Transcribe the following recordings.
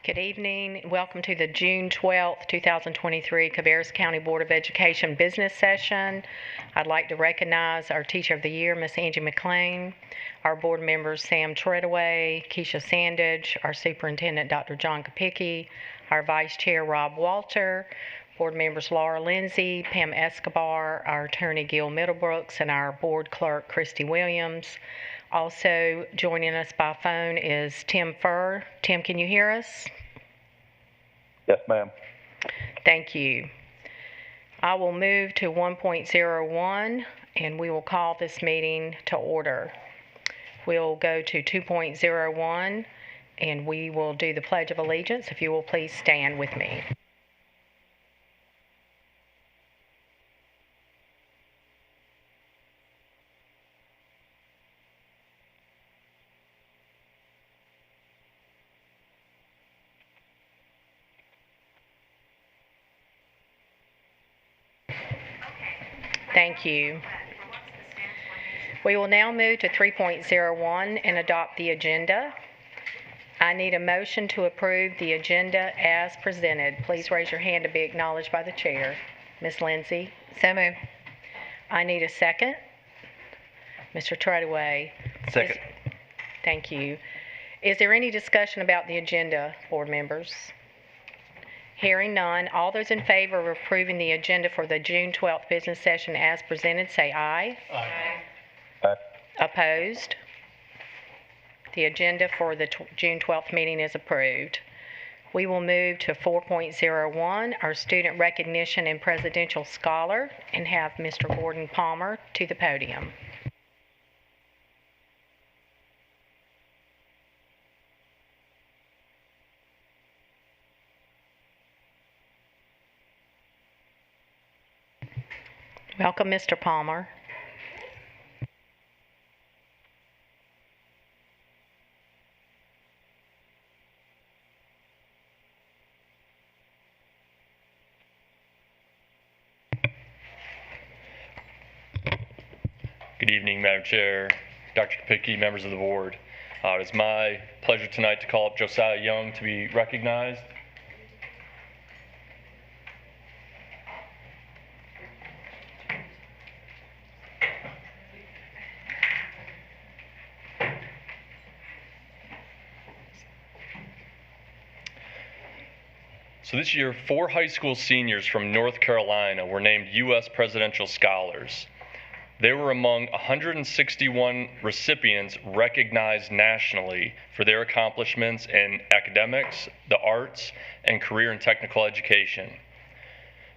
Good evening. Welcome to the June 12th, 2023 Cabarrus County Board of Education business session. I'd like to recognize our Teacher of the Year, Miss Angie McLean, our board members Sam Treadaway, Keisha Sandage, our Superintendent Dr. John Kopicki, our Vice Chair Rob Walter, board members Laura Lindsay, Pam Escobar, our Attorney Gil Middlebrooks, and our board clerk Christy Williams. Also joining us by phone is Tim Furr. Tim, can you hear us? Yes, ma'am. Thank you. I will move to 1.01 and we will call this meeting to order. We'll go to 2.01 and we will do the Pledge of Allegiance. If you will please stand with me. Thank you. We will now move to 3.01 and adopt the agenda. I need a motion to approve the agenda as presented. Please raise your hand to be acknowledged by the chair. Ms. Lindsay? So moved. I need a second. Mr. Treadaway? Second. Thank you. Is there any discussion about the agenda, board members? Hearing none, all those in favor of approving the agenda for the June 12th business session as presented, say aye. Aye. Opposed? The agenda for the June 12th meeting is approved. We will move to 4.01, our student recognition and presidential scholar, and have Mr. Gordon Palmer to the podium. Welcome, Mr. Palmer. Good evening, Madam Chair, Dr. Kopicki, members of the board. It is my pleasure tonight to call up Josiah Young to be recognized. So this year, 4 high school seniors from North Carolina were named U.S. Presidential Scholars. They were among 161 recipients recognized nationally for their accomplishments in academics, the arts, and career and technical education.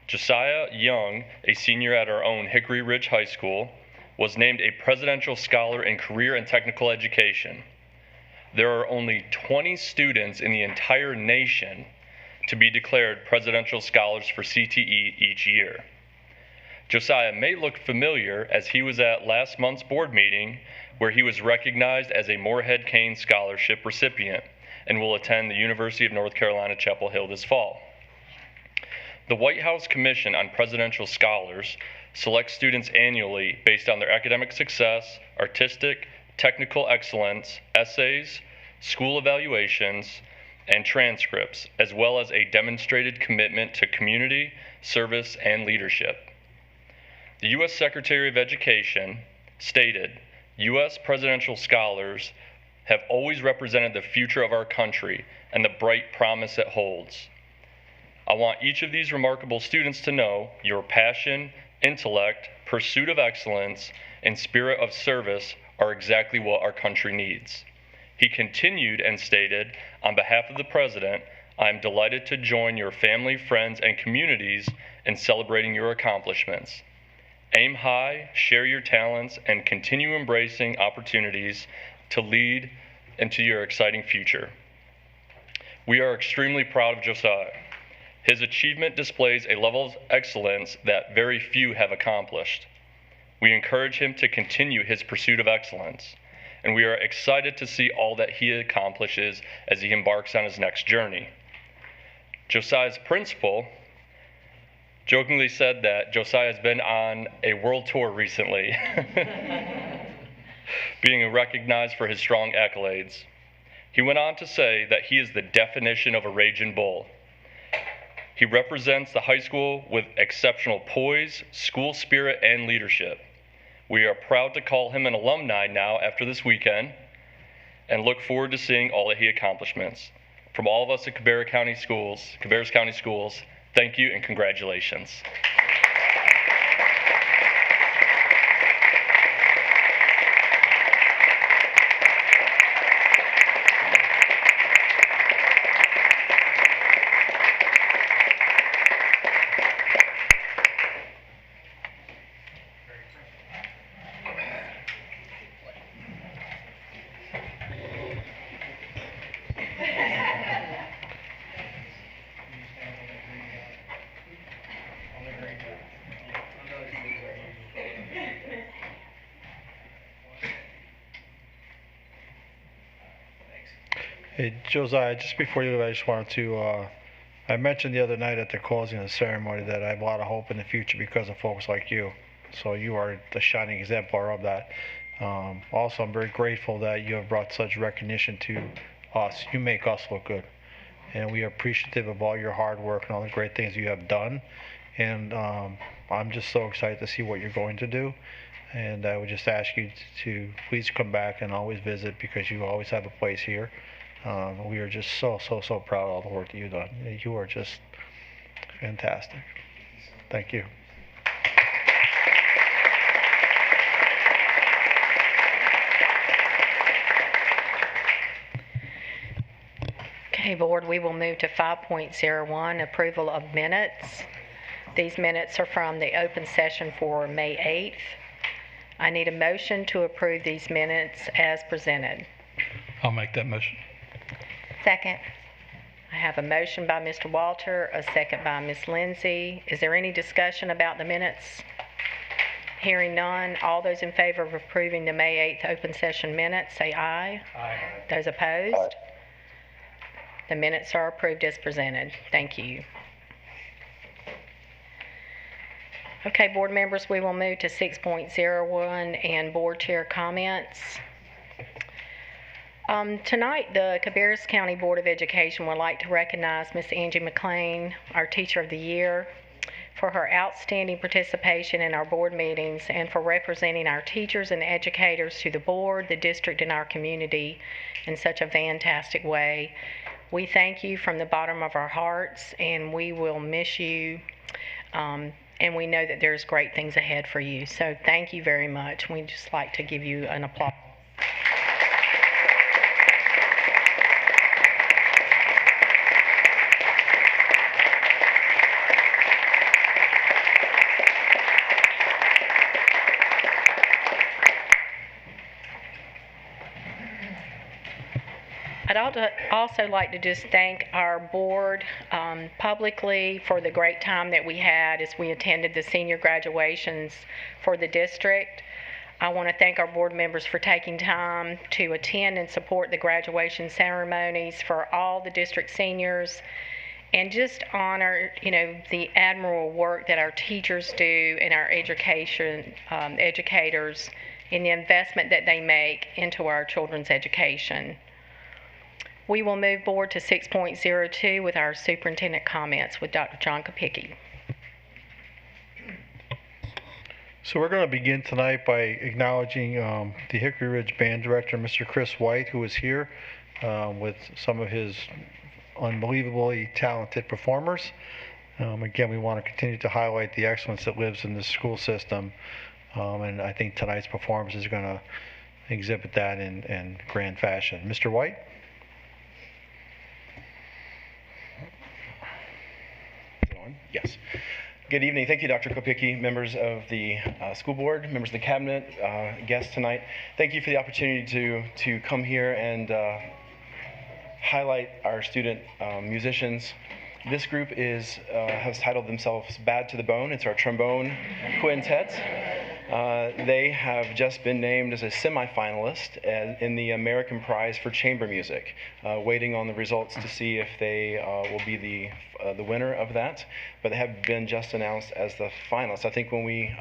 Josiah Young, a senior at our own Hickory Ridge High School, was named a Presidential Scholar in Career and Technical Education. There are only 20 students in the entire nation to be declared Presidential Scholars for CTE each year. Josiah may look familiar as he was at last month's board meeting where he was recognized as a Moorhead Cain Scholarship recipient and will attend the University of North Carolina, Chapel Hill this fall. The White House Commission on Presidential Scholars selects students annually based on their academic success, artistic, technical excellence, essays, school evaluations, and transcripts, as well as a demonstrated commitment to community, service, and leadership. The U.S. Secretary of Education stated, U.S. presidential scholars have always represented the future of our country and the bright promise it holds. I want each of these remarkable students to know your passion, intellect, pursuit of excellence, and spirit of service are exactly what our country needs. He continued and stated, on behalf of the President, I am delighted to join your family, friends, and communities in celebrating your accomplishments. Aim high, share your talents, and continue embracing opportunities to lead into your exciting future. We are extremely proud of Josiah. His achievement displays a level of excellence that very few have accomplished. We encourage him to continue his pursuit of excellence, and we are excited to see all that he accomplishes as he embarks on his next journey. Josiah's principal jokingly said that Josiah has been on a world tour recently, being recognized for his strong accolades. He went on to say that he is the definition of a raging bull. He represents the high school with exceptional poise, school spirit, and leadership. We are proud to call him an alumni now after this weekend and look forward to seeing all of his accomplishments. From all of us at Cabarrus County Schools, thank you and congratulations. Hey, Josiah, just before you leave, I just wanted to, I mentioned the other night at the closing of the ceremony that I have a lot of hope in the future because of folks like you. So you are the shining exemplar of that. Also, I'm very grateful that you have brought such recognition to us. You make us look good. And we are appreciative of all your hard work and all the great things you have done. And I'm just so excited to see what you're going to do. And I would just ask you to please come back and always visit because you always have a place here. We are just so proud of all the work that you've done. You are just fantastic. Thank you. Okay, Board, we will move to 5.01, approval of minutes. These minutes are from the open session for May 8th. I need a motion to approve these minutes as presented. I'll make that motion. Second. I have a motion by Mr. Walter, a second by Ms. Lindsay. Is there any discussion about the minutes? Hearing none, all those in favor of approving the May 8th open session minutes, say aye. Aye. Those opposed? Aye. The minutes are approved as presented. Thank you. Okay, board members, we will move to 6.01 and board chair comments. Tonight, the Cabarrus County Board of Education would like to recognize Ms. Angie McLean, our Teacher of the Year, for her outstanding participation in our board meetings and for representing our teachers and educators to the board, the district, and our community in such a fantastic way. We thank you from the bottom of our hearts, and we will miss you, and we know that there's great things ahead for you. So thank you very much. We'd just like to give you an applause. I'd also like to just thank our board publicly for the great time that we had as we attended the senior graduations for the district. I want to thank our board members for taking time to attend and support the graduation ceremonies for all the district seniors, and just honor, the admirable work that our teachers do and our educators in the investment that they make into our children's education. We will move forward to 6.02 with our superintendent comments with Dr. John Kopicki. So we're going to begin tonight by acknowledging the Hickory Ridge Band Director, Mr. Chris White, who is here with some of his unbelievably talented performers. Again, we want to continue to highlight the excellence that lives in the school system, and I think tonight's performance is going to exhibit that in grand fashion. Mr. White? Yes. Good evening. Thank you, Dr. Kopicki, members of the school board, members of the cabinet, guests tonight. Thank you for the opportunity to come here and highlight our student musicians. This group has titled themselves Bad to the Bone. It's our trombone quintet. They have just been named as a semifinalist in the American Prize for Chamber Music, waiting on the results to see if they will be the winner of that. But they have been just announced as the finalists. I think when we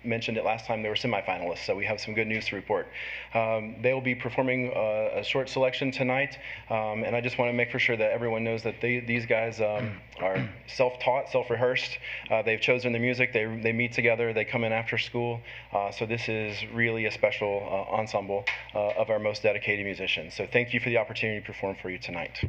mentioned it last time, they were semifinalists, so we have some good news to report. They will be performing a short selection tonight, and I just want to make for sure that everyone knows that these guys are self-taught, self-rehearsed. They've chosen their music, they meet together, they come in after school, so this is really a special ensemble of our most dedicated musicians. So thank you for the opportunity to perform for you tonight.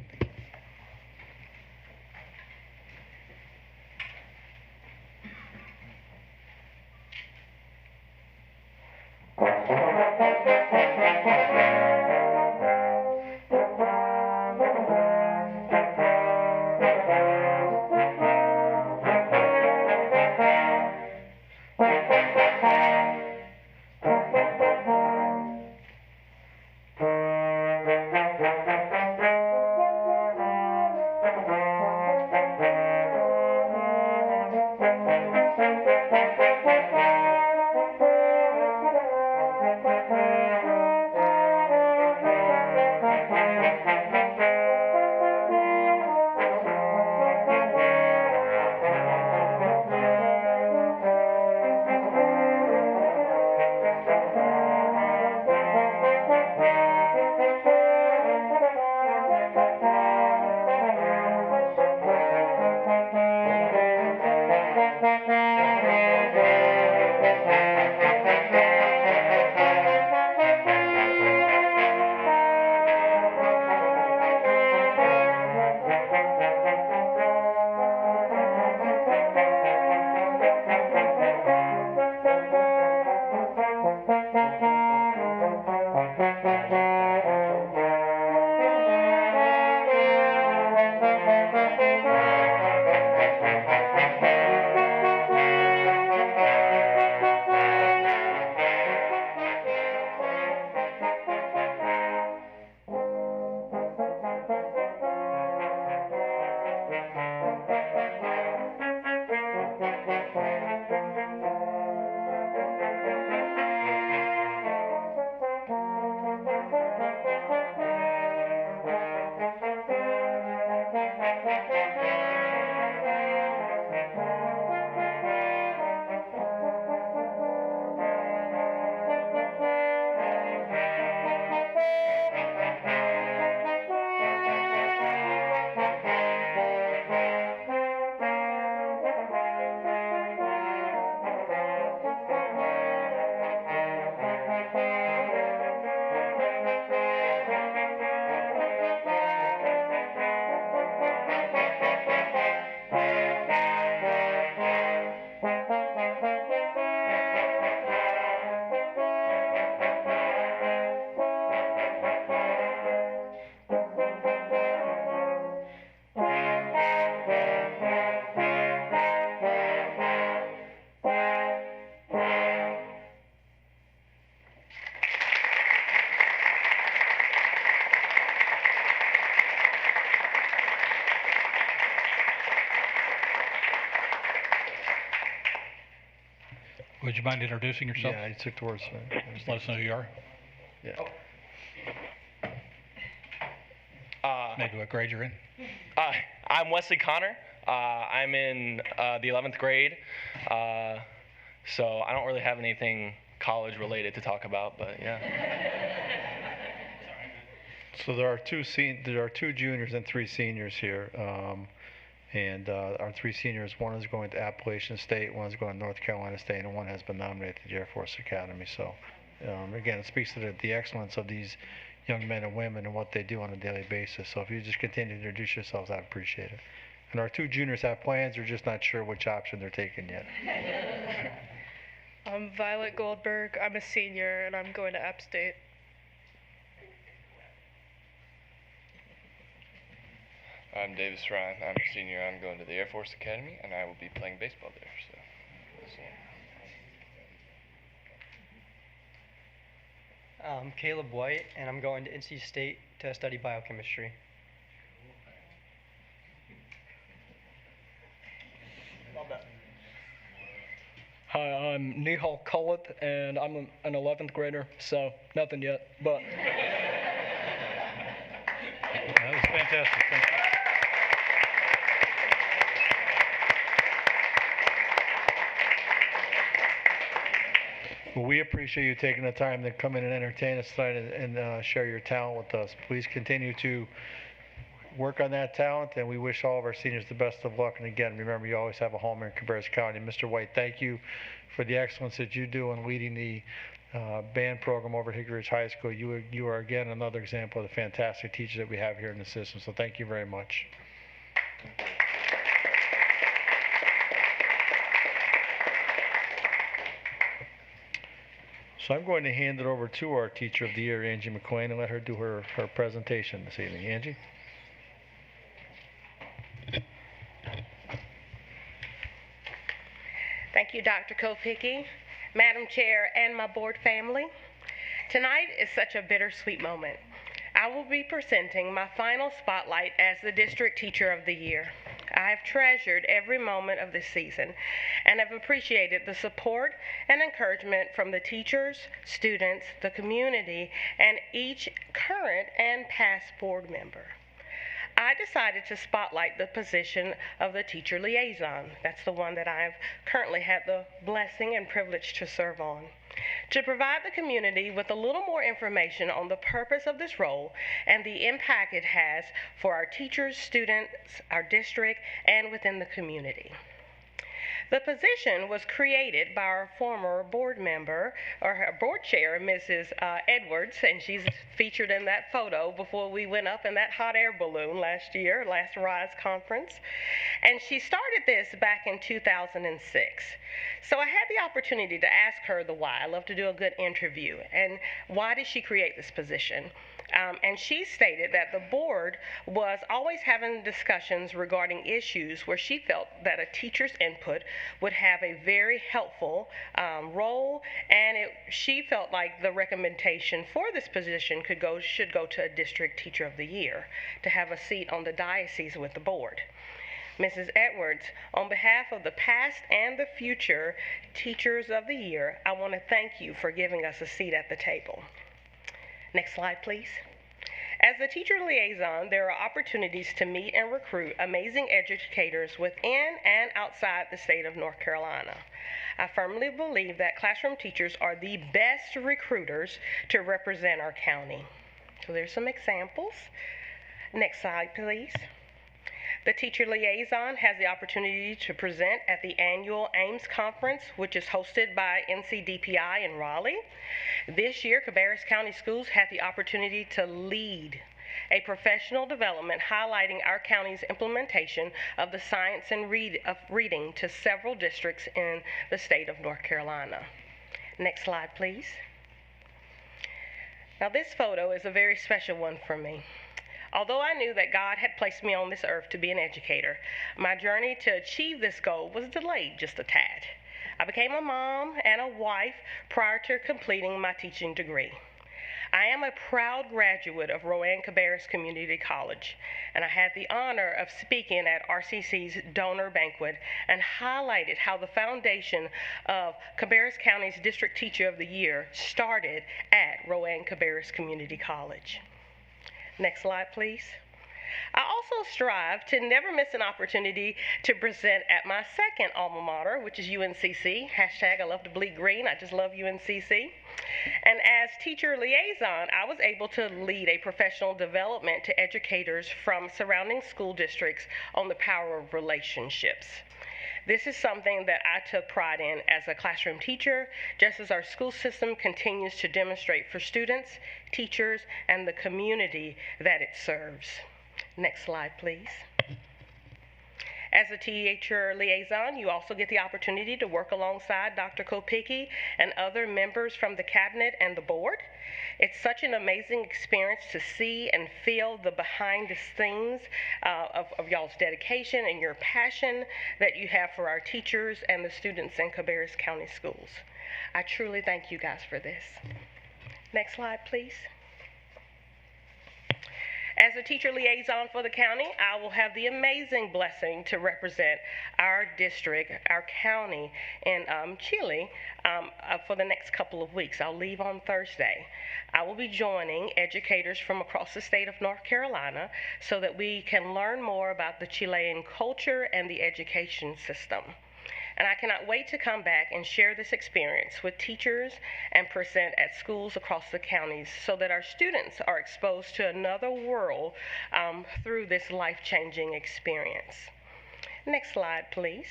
Would you mind introducing yourself? Yeah, I took the words. Just let us know who you are. Yeah. Maybe what grade you're in. I'm Wesley Connor. I'm in the 11th grade, so I don't really have anything college related to talk about, but yeah. So there are two juniors and 3 seniors here, and our 3 seniors, one is going to Appalachian State, one is going to North Carolina State, and one has been nominated to the Air Force Academy. So again, it speaks to the excellence of these young men and women and what they do on a daily basis. So if you just continue to introduce yourselves, I'd appreciate it. And our 2 juniors have plans, they're just not sure which option they're taking yet. I'm Violet Goldberg. I'm a senior and I'm going to App State. I'm Davis Ryan. I'm a senior. I'm going to the Air Force Academy, and I will be playing baseball there. So, I'm Caleb White, and I'm going to NC State to study biochemistry. Hi, I'm Nihal Kullit, and I'm an 11th grader, so nothing yet, but... That was fantastic. Thank you. Well, we appreciate you taking the time to come in and entertain us tonight and share your talent with us. Please continue to work on that talent, and we wish all of our seniors the best of luck. And again, remember, you always have a home in Cabarrus County. Mr. White, thank you for the excellence that you do in leading the band program over at Hickory Ridge High School. You are again another example of the fantastic teachers that we have here in the system. So thank you very much. So I'm going to hand it over to our Teacher of the Year, Angie McLean, and let her do her presentation this evening. Angie? Thank you, Dr. Kopicky, Madam Chair, and my board family. Tonight is such a bittersweet moment. I will be presenting my final spotlight as the District Teacher of the Year. I have treasured every moment of this season and have appreciated the support and encouragement from the teachers, students, the community, and each current and past board member. I decided to spotlight the position of the teacher liaison. That's the one that I've currently had the blessing and privilege to serve on. To provide the community with a little more information on the purpose of this role and the impact it has for our teachers, students, our district, and within the community. The position was created by our former board member, or her board chair, Mrs. Edwards, and she's featured in that photo before we went up in that hot air balloon last RISE conference. And she started this back in 2006. So I had the opportunity to ask her the why. I love to do a good interview. And why did she create this position? And she stated that the board was always having discussions regarding issues where she felt that a teacher's input would have a very helpful role, and she felt like the recommendation for this position should go to a District Teacher of the Year to have a seat on the diocese with the board. Mrs. Edwards, on behalf of the past and the future Teachers of the Year, I want to thank you for giving us a seat at the table. Next slide, please. As the teacher liaison, there are opportunities to meet and recruit amazing educators within and outside the state of North Carolina. I firmly believe that classroom teachers are the best recruiters to represent our county. So there's some examples. Next slide, please. The teacher liaison has the opportunity to present at the annual Ames Conference, which is hosted by NCDPI in Raleigh. This year, Cabarrus County Schools had the opportunity to lead a professional development highlighting our county's implementation of the science and reading to several districts in the state of North Carolina. Next slide, please. Now, this photo is a very special one for me. Although I knew that God had placed me on this earth to be an educator, my journey to achieve this goal was delayed just a tad. I became a mom and a wife prior to completing my teaching degree. I am a proud graduate of Rowan Cabarrus Community College, and I had the honor of speaking at RCC's donor banquet and highlighted how the foundation of Cabarrus County's District Teacher of the Year started at Rowan Cabarrus Community College. Next slide, please. I also strive to never miss an opportunity to present at my second alma mater, which is UNCC. Hashtag I love to bleed green. I just love UNCC. And as teacher liaison, I was able to lead a professional development to educators from surrounding school districts on the power of relationships. This is something that I took pride in as a classroom teacher, just as our school system continues to demonstrate for students, teachers, and the community that it serves. Next slide, please. As a teacher liaison, you also get the opportunity to work alongside Dr. Kopicky and other members from the cabinet and the board. It's such an amazing experience to see and feel the behind the scenes of y'all's dedication and your passion that you have for our teachers and the students in Cabarrus County Schools. I truly thank you guys for this. Next slide, please. As a teacher liaison for the county, I will have the amazing blessing to represent our district, our county in Chile for the next couple of weeks. I'll leave on Thursday. I will be joining educators from across the state of North Carolina so that we can learn more about the Chilean culture and the education system. and I cannot wait to come back and share this experience with teachers and present at schools across the counties so that our students are exposed to another world through this life-changing experience. Next slide, please.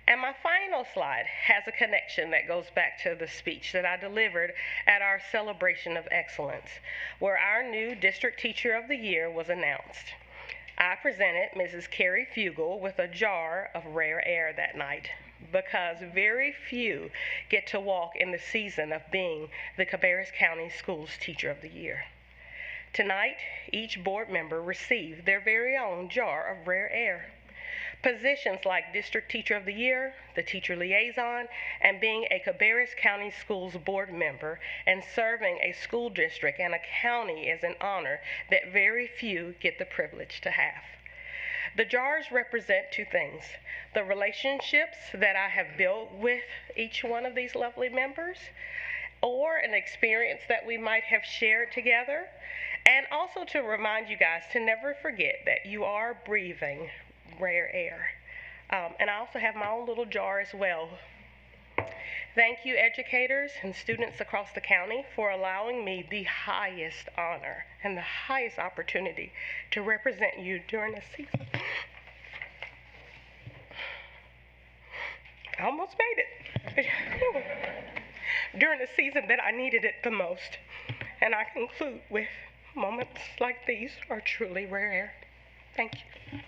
And my final slide has a connection that goes back to the speech that I delivered at our Celebration of Excellence, where our new District Teacher of the Year was announced. I presented Mrs. Carrie Fugel with a jar of rare air that night because very few get to walk in the season of being the Cabarrus County Schools Teacher of the Year. Tonight, each board member received their very own jar of rare air. Positions like District Teacher of the Year, the Teacher Liaison, and being a Cabarrus County Schools Board member and serving a school district and a county is an honor that very few get the privilege to have. The jars represent two things: the relationships that I have built with each one of these lovely members, or an experience that we might have shared together, and also to remind you guys to never forget that you are breathing rare air. And I also have my own little jar as well. Thank you, educators and students across the county, for allowing me the highest honor and the highest opportunity to represent you during this season. I almost made it. During the season that I needed it the most. And I conclude with moments like these are truly rare air. Thank you.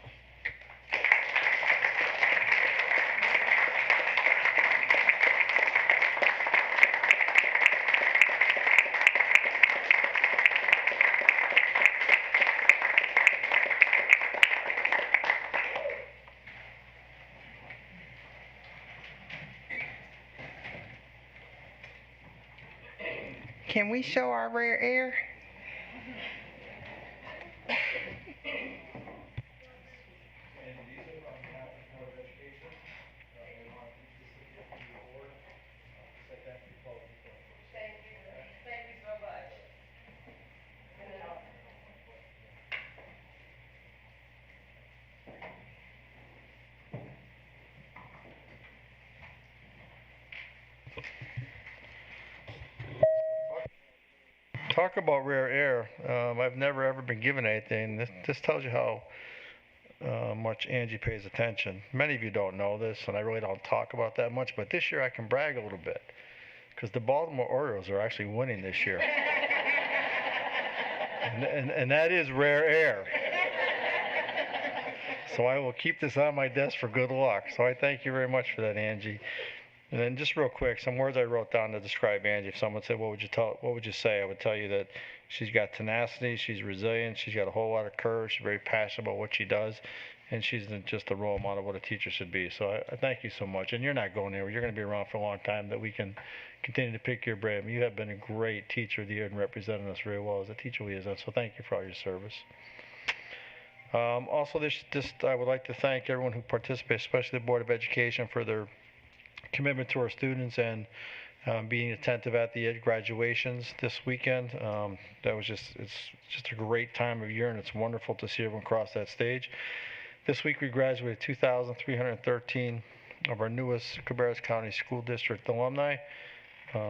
Can we show our rare air? Talk about rare air. I've never ever been given anything. This tells you how much Angie pays attention. Many of you don't know this, and I really don't talk about that much, but this year I can brag a little bit because the Baltimore Orioles are actually winning this year. and that is rare air. So I will keep this on my desk for good luck. So I thank you very much for that, Angie. And then just real quick, some words I wrote down to describe Angie. If someone said, what would you say? I would tell you that she's got tenacity, she's resilient, she's got a whole lot of courage, she's very passionate about what she does, and she's just a role model of what a teacher should be. So I thank you so much. And you're not going anywhere. You're going to be around for a long time that we can continue to pick your brain. You have been a great teacher of the year and represented us very well as a teacher liaison, so thank you for all your service. Also, I would like to thank everyone who participated, especially the Board of Education, for their commitment to our students and being attentive at the graduations this weekend. It's just a great time of year, and it's wonderful to see everyone cross that stage. This week we graduated 2,313 of our newest Cabarrus County School District alumni.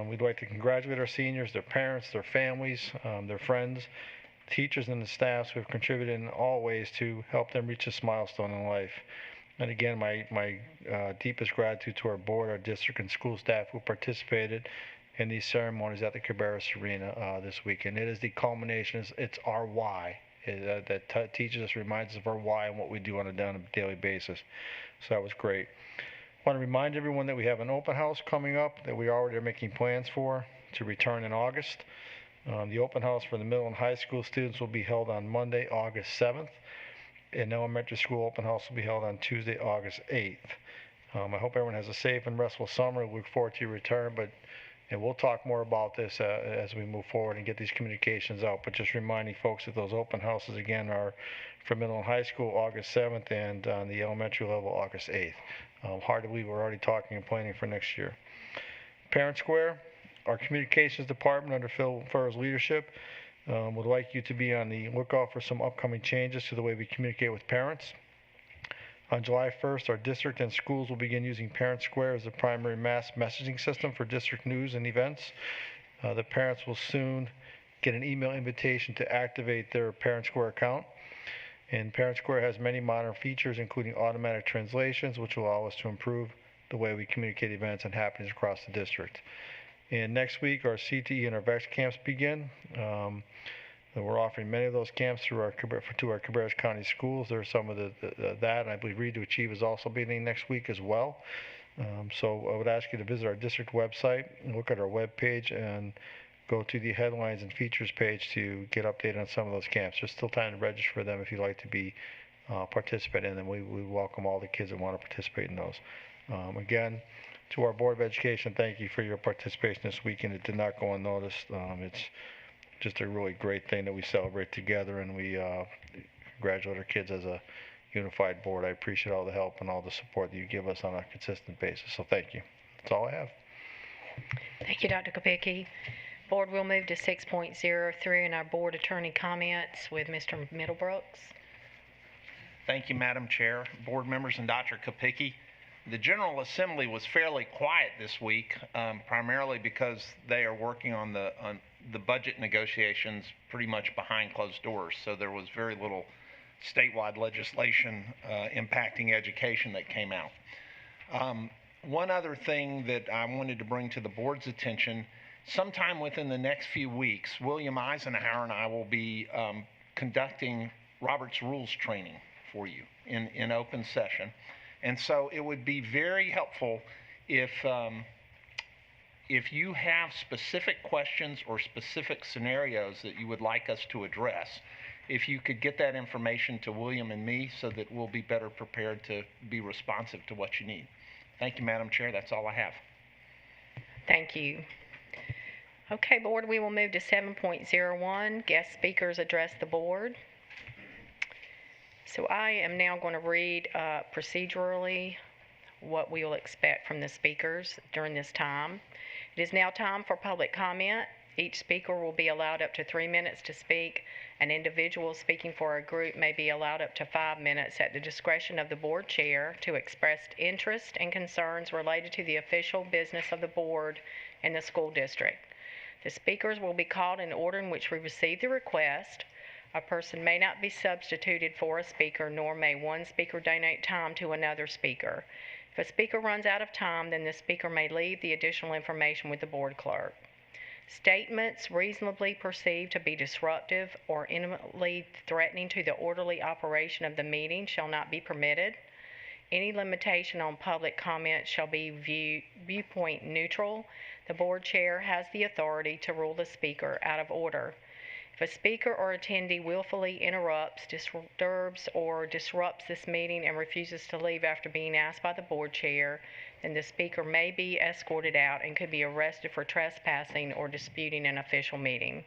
We'd like to congratulate our seniors, their parents, their families, their friends, teachers, and the staffs who have contributed in all ways to help them reach this milestone in life. And again, my deepest gratitude to our board, our district, and school staff who participated in these ceremonies at the Cabarrus Arena this weekend. It is the culmination. It's our why that teaches us, reminds us of our why and what we do on a daily basis. So that was great. I want to remind everyone that we have an open house coming up that we already are making plans for to return in August. The open house for the middle and high school students will be held on Monday, August 7th. And elementary school open house will be held on Tuesday, August 8th. I hope everyone has a safe and restful summer. We look forward to your return, and we'll talk more about this as we move forward and get these communications out. But just reminding folks that those open houses, again, are for middle and high school, August 7th, and on the elementary level, August 8th. Hard to believe we're already talking and planning for next year. Parent Square, our communications department under Phil Furrow's leadership, would like you to be on the lookout for some upcoming changes to the way we communicate with parents. On July 1st, our district and schools will begin using Parent Square as the primary mass messaging system for district news and events. The parents will soon get an email invitation to activate their Parent Square account. And Parent Square has many modern features, including automatic translations, which will allow us to improve the way we communicate events and happenings across the district. And next week, our CTE and our VEX camps begin. We're offering many of those camps through our Cabarrus County schools. There are some of that, and I believe Read to Achieve is also beginning next week as well. So I would ask you to visit our district website and look at our webpage and go to the headlines and features page to get updated on some of those camps. There's still time to register for them if you'd like to be participate in them. We welcome all the kids that want to participate in those. Again, to our Board of Education, thank you for your participation this weekend. It did not go unnoticed. It's just a really great thing that we celebrate together, and we congratulate our kids as a unified board. I appreciate all the help and all the support that you give us on a consistent basis. So thank you. That's all I have. Thank you, Dr. Kopicki. Board will move to 6.03 in our board attorney comments with Mr. Middlebrooks. Thank you, Madam Chair, board members, and Dr. Kopicki. The General Assembly was fairly quiet this week, primarily because they are working on the budget negotiations pretty much behind closed doors. So there was very little statewide legislation impacting education that came out. One other thing that I wanted to bring to the board's attention, sometime within the next few weeks, William Eisenhower and I will be conducting Robert's Rules training for you in open session. And so it would be very helpful if you have specific questions or specific scenarios that you would like us to address, if you could get that information to William and me so that we'll be better prepared to be responsive to what you need. Thank you, Madam Chair. That's all I have. Thank you. Okay, board, we will move to 7.01, guest speakers address the board. So I am now going to read procedurally what we will expect from the speakers during this time. It is now time for public comment. Each speaker will be allowed up to 3 minutes to speak. An individual speaking for a group may be allowed up to 5 minutes at the discretion of the board chair to express interest and concerns related to the official business of the board and the school district. The speakers will be called in order in which we receive the request. A person may not be substituted for a speaker, nor may one speaker donate time to another speaker. If a speaker runs out of time, then the speaker may leave the additional information with the board clerk. Statements reasonably perceived to be disruptive or imminently threatening to the orderly operation of the meeting shall not be permitted. Any limitation on public comment shall be viewpoint neutral. The board chair has the authority to rule the speaker out of order. If a speaker or attendee willfully interrupts, disturbs, or disrupts this meeting and refuses to leave after being asked by the board chair, then the speaker may be escorted out and could be arrested for trespassing or disrupting an official meeting.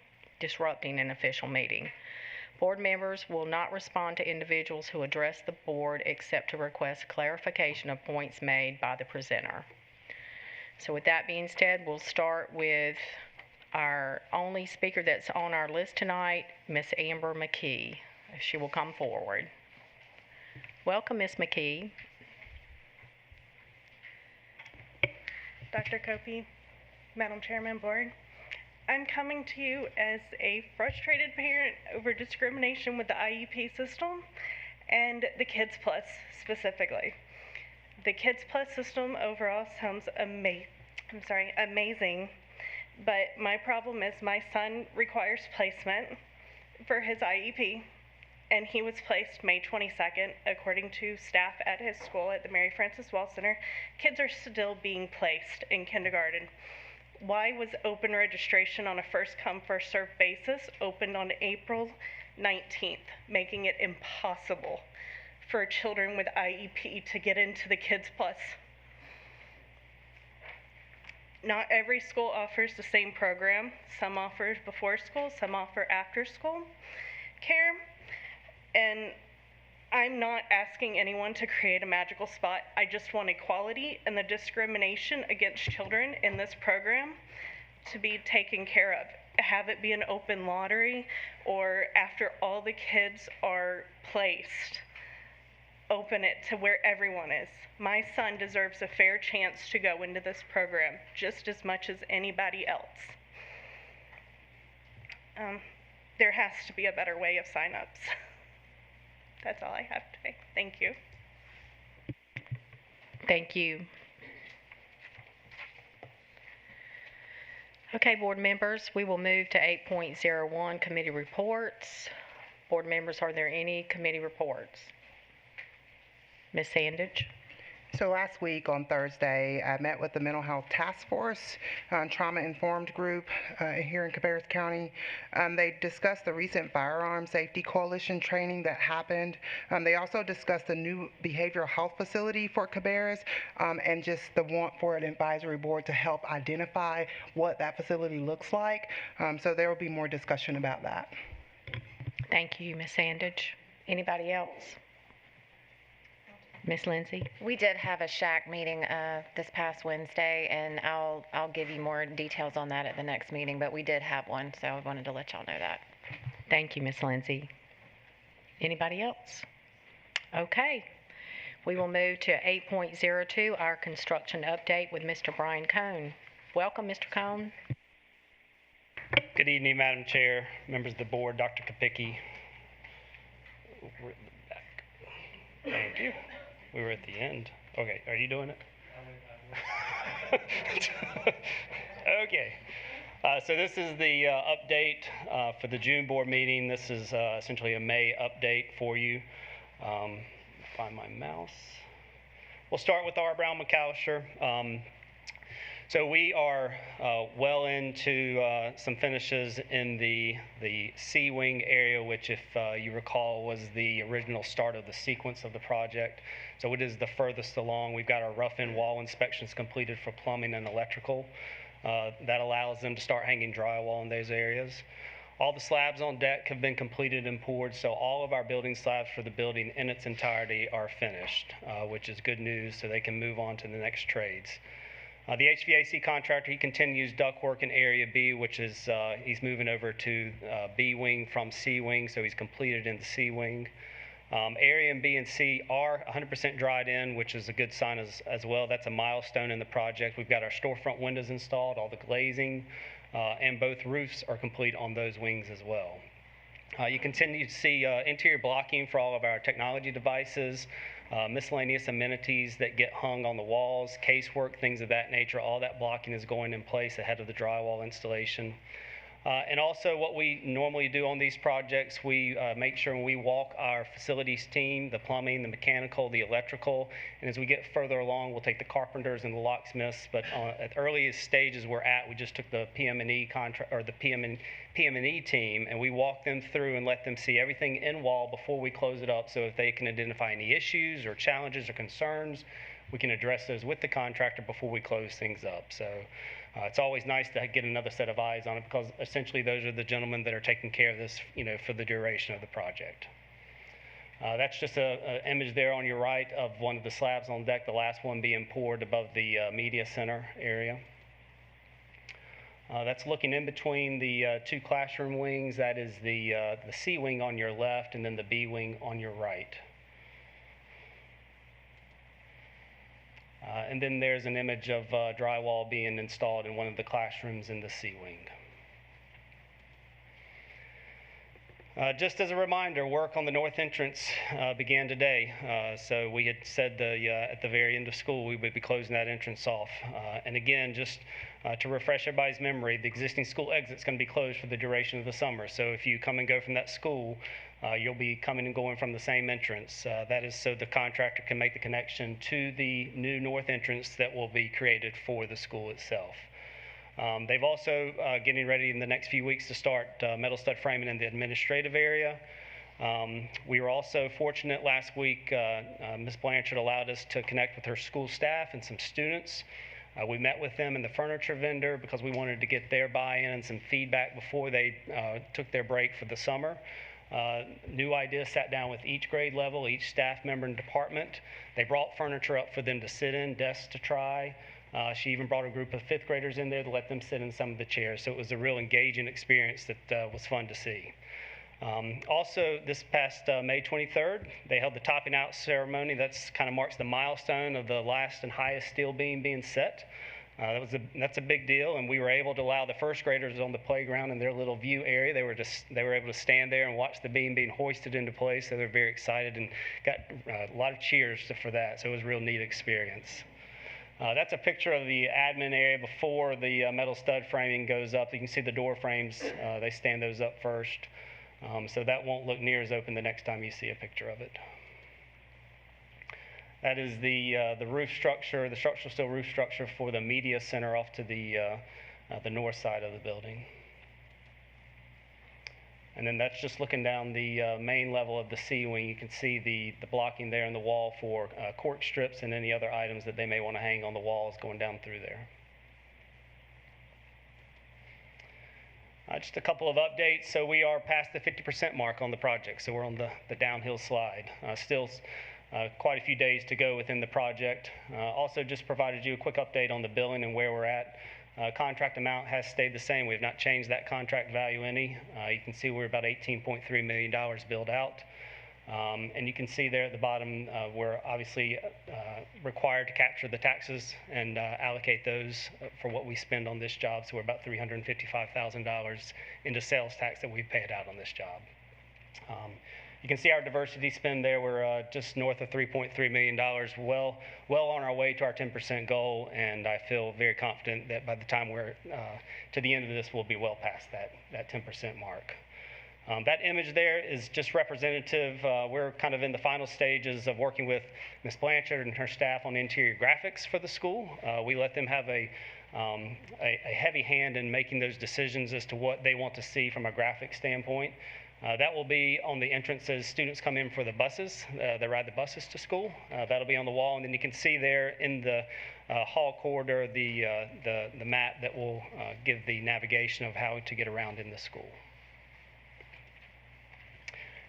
Board members will not respond to individuals who address the board except to request clarification of points made by the presenter. So with that being said, we'll start with our only speaker that's on our list tonight, Miss Amber McKee. She will come forward. Welcome, Miss McKee. Dr. Kopie, Madam Chairman, Board, I'm coming to you as a frustrated parent over discrimination with the IEP system and the Kids Plus specifically. The Kids Plus system overall sounds amazing, but my problem is my son requires placement for his IEP, and he was placed May 22nd, according to staff at his school at the Mary Frances Wall Center. Kids are still being placed in kindergarten. Why was open registration on a first-come, first-served basis opened on April 19th, making it impossible for children with IEP to get into the Kids Plus? Not every school offers the same program. Some offer before school, some offer after school care. And I'm not asking anyone to create a magical spot. I just want equality and the discrimination against children in this program to be taken care of. Have it be an open lottery, or after all the kids are placed, open it to where everyone is. My son deserves a fair chance to go into this program just as much as anybody else. There has to be a better way of sign-ups. That's all I have to say. Thank you. Thank you. Okay, board members, we will move to 8.01, committee reports. Board members, are there any committee reports? Ms. Sandage? So last week on Thursday, I met with the Mental Health Task Force, trauma-informed group here in Cabarrus County. They discussed the recent Firearm Safety Coalition training that happened. They also discussed the new behavioral health facility for Cabarrus and just the want for an advisory board to help identify what that facility looks like. So there will be more discussion about that. Thank you, Ms. Sandage. Anybody else? Ms. Lindsay? We did have a SHAC meeting this past Wednesday, and I'll give you more details on that at the next meeting, but we did have one, so I wanted to let y'all know that. Thank you, Ms. Lindsay. Anybody else? Okay. We will move to 8.02, our construction update with Mr. Brian Cohn. Welcome, Mr. Cohn. Good evening, Madam Chair, members of the board, Dr. Kopicki. Thank you. We were at the end. Okay, are you doing it? Okay. So this is the update for the June board meeting. This is essentially a May update for you. Find my mouse. We'll start with R. Brown McAllister. So we are well into some finishes in the C wing area, which, if you recall, was the original start of the sequence of the project. So it is the furthest along. We've got our rough-in wall inspections completed for plumbing and electrical. That allows them to start hanging drywall in those areas. All the slabs on deck have been completed and poured, so all of our building slabs for the building in its entirety are finished, which is good news, so they can move on to the next trades. The HVAC contractor, he continues ductwork in Area B, which is, he's moving over to B wing from C wing, so he's completed in the C wing. Area B and C are 100% dried in, which is a good sign as well. That's a milestone in the project. We've got our storefront windows installed, all the glazing, and both roofs are complete on those wings as well. You continue to see interior blocking for all of our technology devices, miscellaneous amenities that get hung on the walls, casework, things of that nature. All that blocking is going in place ahead of the drywall installation. And also what we normally do on these projects, we make sure when we walk our facilities team, the plumbing, the mechanical, the electrical, and as we get further along, we'll take the carpenters and the locksmiths. But at the earliest stages we're at, we just took the PM&E contract, or the PM&E team, and we walk them through and let them see everything in wall before we close it up, so if they can identify any issues or challenges or concerns, we can address those with the contractor before we close things up. So it's always nice to get another set of eyes on it, because essentially those are the gentlemen that are taking care of this, for the duration of the project. That's just an image there on your right of one of the slabs on deck, the last one being poured above the media center area. That's looking in between the two classroom wings. That is the C wing on your left, and then the B wing on your right. And then there's an image of drywall being installed in one of the classrooms in the C wing. Just as a reminder, work on the north entrance began today. So we had said at the very end of school we would be closing that entrance off. And again, just to refresh everybody's memory, the existing school exit's going to be closed for the duration of the summer. So if you come and go from that school, you'll be coming and going from the same entrance. That is so the contractor can make the connection to the new north entrance that will be created for the school itself. They've also getting ready in the next few weeks to start metal stud framing in the administrative area. We were also fortunate last week, Ms. Blanchard allowed us to connect with her school staff and some students. We met with them and the furniture vendor because we wanted to get their buy-in and some feedback before they took their break for the summer. New ideas, sat down with each grade level, each staff member and department. They brought furniture up for them to sit in, desks to try. She even brought a group of fifth graders in there to let them sit in some of the chairs. So it was a real engaging experience that was fun to see. Also, this past May 23rd, they held the topping out ceremony. That's kind of marks the milestone of the last and highest steel beam being set. That's a big deal, and we were able to allow the first graders on the playground in their little view area. They were able to stand there and watch the beam being hoisted into place. So they're very excited and got a lot of cheers for that. So it was a real neat experience. That's a picture of the admin area before the metal stud framing goes up. You can see the door frames. They stand those up first. So that won't look near as open the next time you see a picture of it. That is the roof structure, the structural steel roof structure for the media center off to the north side of the building. And then that's just looking down the main level of the C wing. You can see the blocking there in the wall for cork strips and any other items that they may want to hang on the walls going down through there. Just a couple of updates. So we are past the 50% mark on the project. So we're on the downhill slide. Still quite a few days to go within the project. Also just provided you a quick update on the billing and where we're at. Contract amount has stayed the same. We have not changed that contract value any. You can see we're about $18.3 million billed out. And you can see there at the bottom, we're obviously required to capture the taxes and allocate those for what we spend on this job. So we're about $355,000 into sales tax that we've paid out on this job. You can see our diversity spend there. We're just north of $3.3 million, well on our way to our 10% goal, and I feel very confident that by the time we're to the end of this, we'll be well past that 10% mark. That image there is just representative. We're kind of in the final stages of working with Ms. Blanchard and her staff on interior graphics for the school. We let them have a heavy hand in making those decisions as to what they want to see from a graphic standpoint. That will be on the entrance as students come in for the buses. They ride the buses to school. That'll be on the wall, and then you can see there in the hall corridor the map that will give the navigation of how to get around in the school.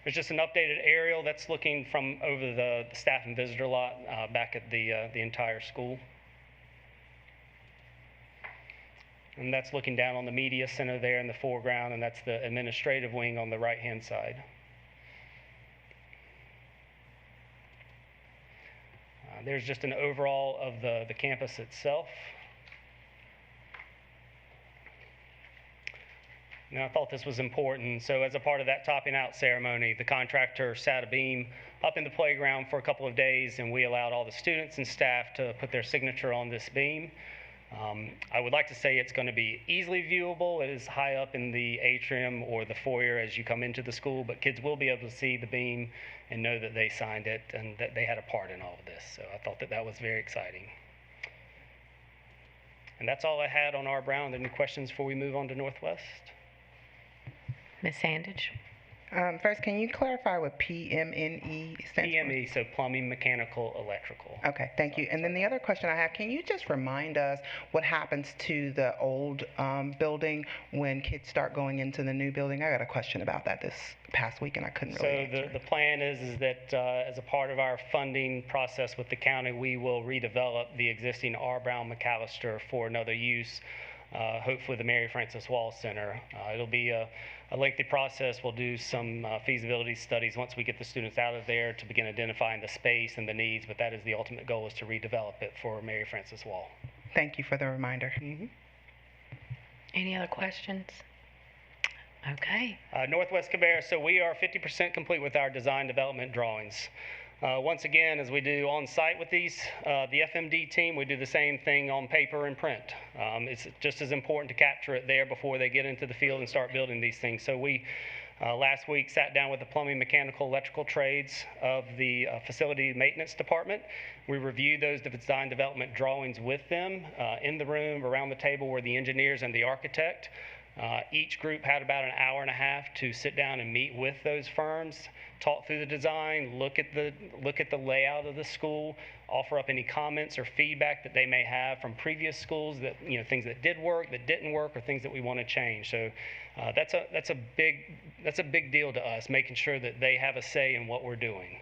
There's just an updated aerial that's looking from over the staff and visitor lot back at the entire school. And that's looking down on the media center there in the foreground, and that's the administrative wing on the right-hand side. There's just an overall of the campus itself. Now, I thought this was important. So as a part of that topping out ceremony, the contractor sat a beam up in the playground for a couple of days, and we allowed all the students and staff to put their signature on this beam. I would like to say it's going to be easily viewable. It is high up in the atrium or the foyer as you come into the school, but kids will be able to see the beam and know that they signed it and that they had a part in all of this. So I thought that was very exciting. And that's all I had on R. Brown. Are there any questions before we move on to Northwest? Ms. Sandage? First, can you clarify what PMNE stands for? PME, so plumbing, mechanical, electrical. Okay, thank you. And then the other question I have, can you just remind us what happens to the old building when kids start going into the new building? I got a question about that this past week, and I couldn't really answer. So the plan is that as a part of our funding process with the county, we will redevelop the existing R. Brown McAllister for another use, hopefully the Mary Frances Wall Center. It'll be a lengthy process. We'll do some feasibility studies once we get the students out of there to begin identifying the space and the needs, but that is the ultimate goal, is to redevelop it for Mary Frances Wall. Thank you for the reminder. Mm-hmm. Any other questions? Okay. Northwest Cabarrus, so we are 50% complete with our design development drawings. Once again, as we do on site with these, the FMD team, we do the same thing on paper and print. It's just as important to capture it there before they get into the field and start building these things. So we last week sat down with the plumbing, mechanical, electrical trades of the facility maintenance department. We reviewed those design development drawings with them. In the room around the table were the engineers and the architect. Each group had about an hour and a half to sit down and meet with those firms, talk through the design, look at the layout of the school, offer up any comments or feedback that they may have from previous schools, that things that did work, that didn't work, or things that we want to change. So that's a big deal to us, making sure that they have a say in what we're doing.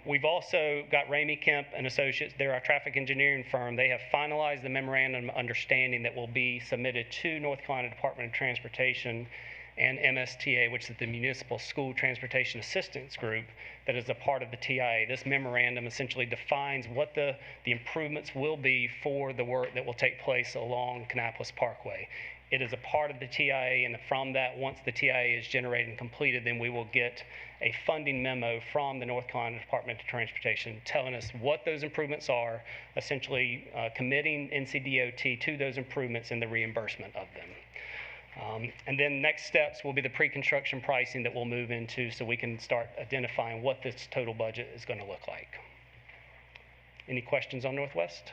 We've also got Ramey Kemp and Associates. They're our traffic engineering firm. They have finalized the memorandum of understanding that will be submitted to North Carolina Department of Transportation and MSTA, which is the Municipal School Transportation Assistance Group, that is a part of the TIA. This memorandum essentially defines what the improvements will be for the work that will take place along Kannapolis Parkway. It is a part of the TIA, and from that, once the TIA is generated and completed, then we will get a funding memo from the North Carolina Department of Transportation telling us what those improvements are, essentially committing NCDOT to those improvements and the reimbursement of them. And then next steps will be the pre-construction pricing that we'll move into so we can start identifying what this total budget is going to look like. Any questions on Northwest?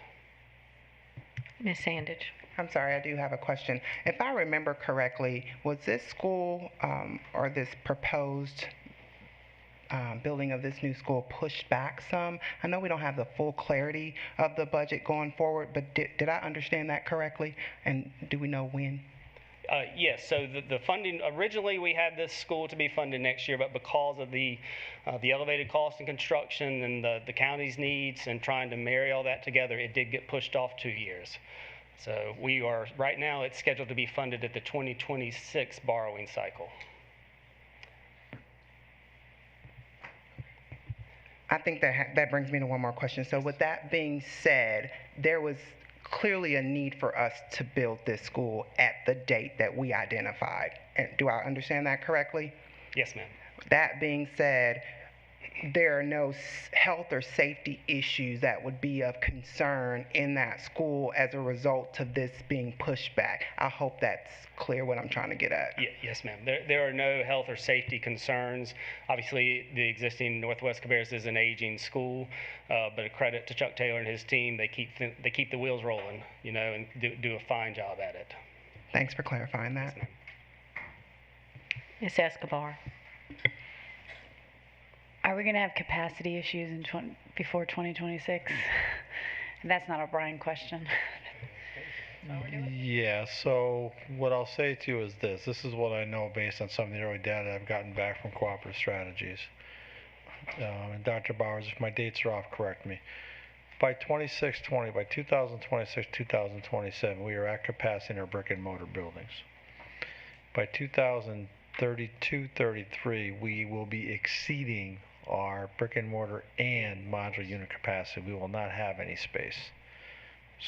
Ms. Sandage. I'm sorry, I do have a question. If I remember correctly, was this school or this proposed building of this new school pushed back some? I know we don't have the full clarity of the budget going forward, but did I understand that correctly? And do we know when? Yes, so the funding, originally we had this school to be funded next year, but because of the elevated cost in construction and the county's needs and trying to marry all that together, it did get pushed off 2 years. So we are, right now it's scheduled to be funded at the 2026 borrowing cycle. I think that brings me to one more question. So with that being said, there was clearly a need for us to build this school at the date that we identified. And do I understand that correctly? Yes, ma'am. That being said, there are no health or safety issues that would be of concern in that school as a result of this being pushed back. I hope that's clear what I'm trying to get at. Yes, ma'am. There are no health or safety concerns. Obviously, the existing Northwest Cabarrus is an aging school, but a credit to Chuck Taylor and his team. They keep the wheels rolling, you know, and do a fine job at it. Thanks for clarifying that. Yes, Ms. Escobar. Are we going to have capacity issues before 2026? And that's not a Brian question. Yeah, so what I'll say to you is this. This is what I know based on some of the early data I've gotten back from Cooperative Strategies. And Dr. Bowers, if my dates are off, correct me. By 2026, 2027, we are at capacity in our brick and mortar buildings. By 2032, 33, we will be exceeding our brick and mortar and modular unit capacity. We will not have any space.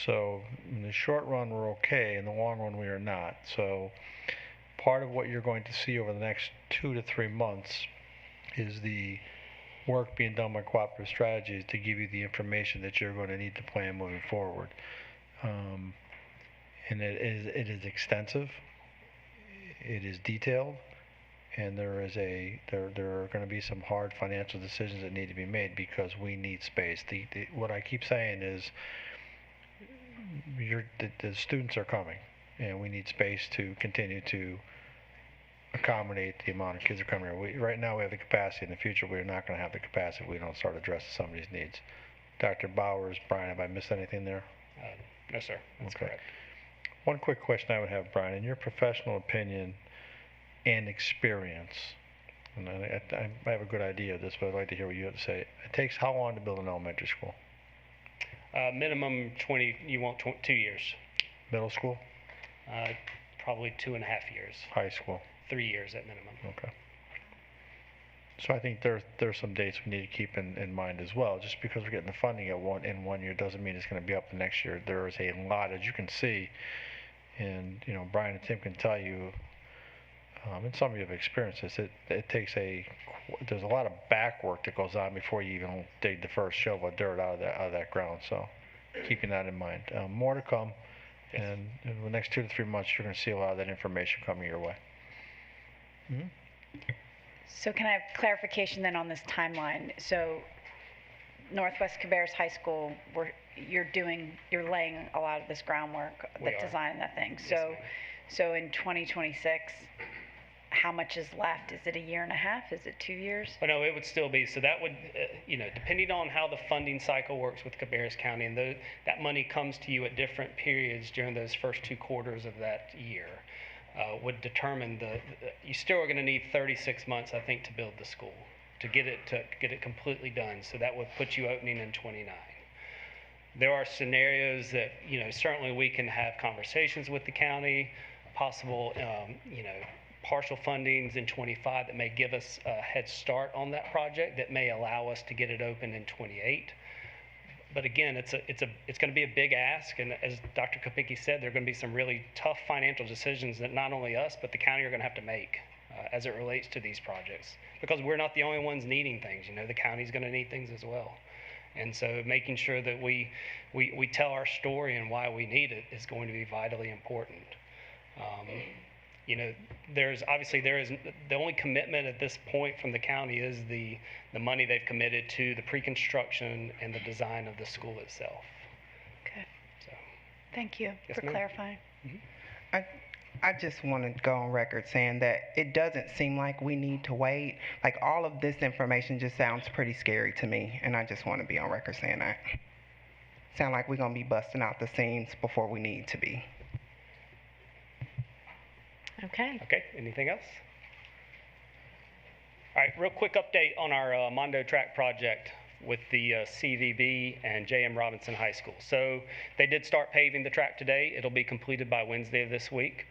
So in the short run, we're okay. In the long run, we are not. So part of what you're going to see over the next 2 to 3 months is the work being done by Cooperative Strategies to give you the information that you're going to need to plan moving forward. And it is extensive. It is detailed. And there are going to be some hard financial decisions that need to be made because we need space. What I keep saying is the students are coming, and we need space to continue to accommodate the amount of kids that are coming here. Right now we have the capacity. In the future, we're not going to have the capacity if we don't start addressing some of these needs. Dr. Bowers, Brian, have I missed anything there? No, sir. That's correct. One quick question I would have, Brian. In your professional opinion and experience, and I have a good idea of this, but I'd like to hear what you have to say. It takes how long to build an elementary school? Minimum 20, you want 2 years. Middle school? Probably 2.5 years. High school? 3 years at minimum. Okay. So I think there's some dates we need to keep in mind as well. Just because we're getting the funding in 1 year doesn't mean it's going to be up the next year. There is a lot, as you can see, and you know Brian and Tim can tell you, and some of you have experienced this. There's a lot of back work that goes on before you even dig the first shovel of dirt out of that ground. So keeping that in mind. More to come, and in the next 2 to 3 months, you're going to see a lot of that information coming your way. Mm-hmm. So can I have clarification then on this timeline? So Northwest Cabarrus High School, you're laying a lot of this groundwork, the design and that thing. So in 2026, how much is left? Is it 1.5 years? Is it 2 years? Oh, no, it would still be. So that would, depending on how the funding cycle works with Cabarrus County, and that money comes to you at different periods during those first 2 quarters of that year, would determine you still are going to need 36 months, I think, to build the school, to get it completely done. So that would put you opening in 29. There are scenarios that, certainly we can have conversations with the county, possible, partial fundings in 25 that may give us a head start on that project that may allow us to get it open in 28. But again, it's going to be a big ask, and as Dr. Kopicki said, there are going to be some really tough financial decisions that not only us but the county are going to have to make as it relates to these projects, because we're not the only ones needing things. You know, the county's going to need things as well, and so making sure that we tell our story and why we need it is going to be vitally important. You know, there is the only commitment at this point from the county is the money they've committed to the pre-construction and the design of the school itself. Okay. So, thank you yes, for ma'am. clarifying. I just want to go on record saying that it doesn't seem like we need to wait. Like, all of this information just sounds pretty scary to me, and I just want to be on record saying that. Sound like we're going to be busting out the seams before we need to be. Okay. Okay, anything else? All right, real quick update on our Mondo Track project with the CVB and J.M. Robinson High School. So they did start paving the track today. It'll be completed by Wednesday of this week.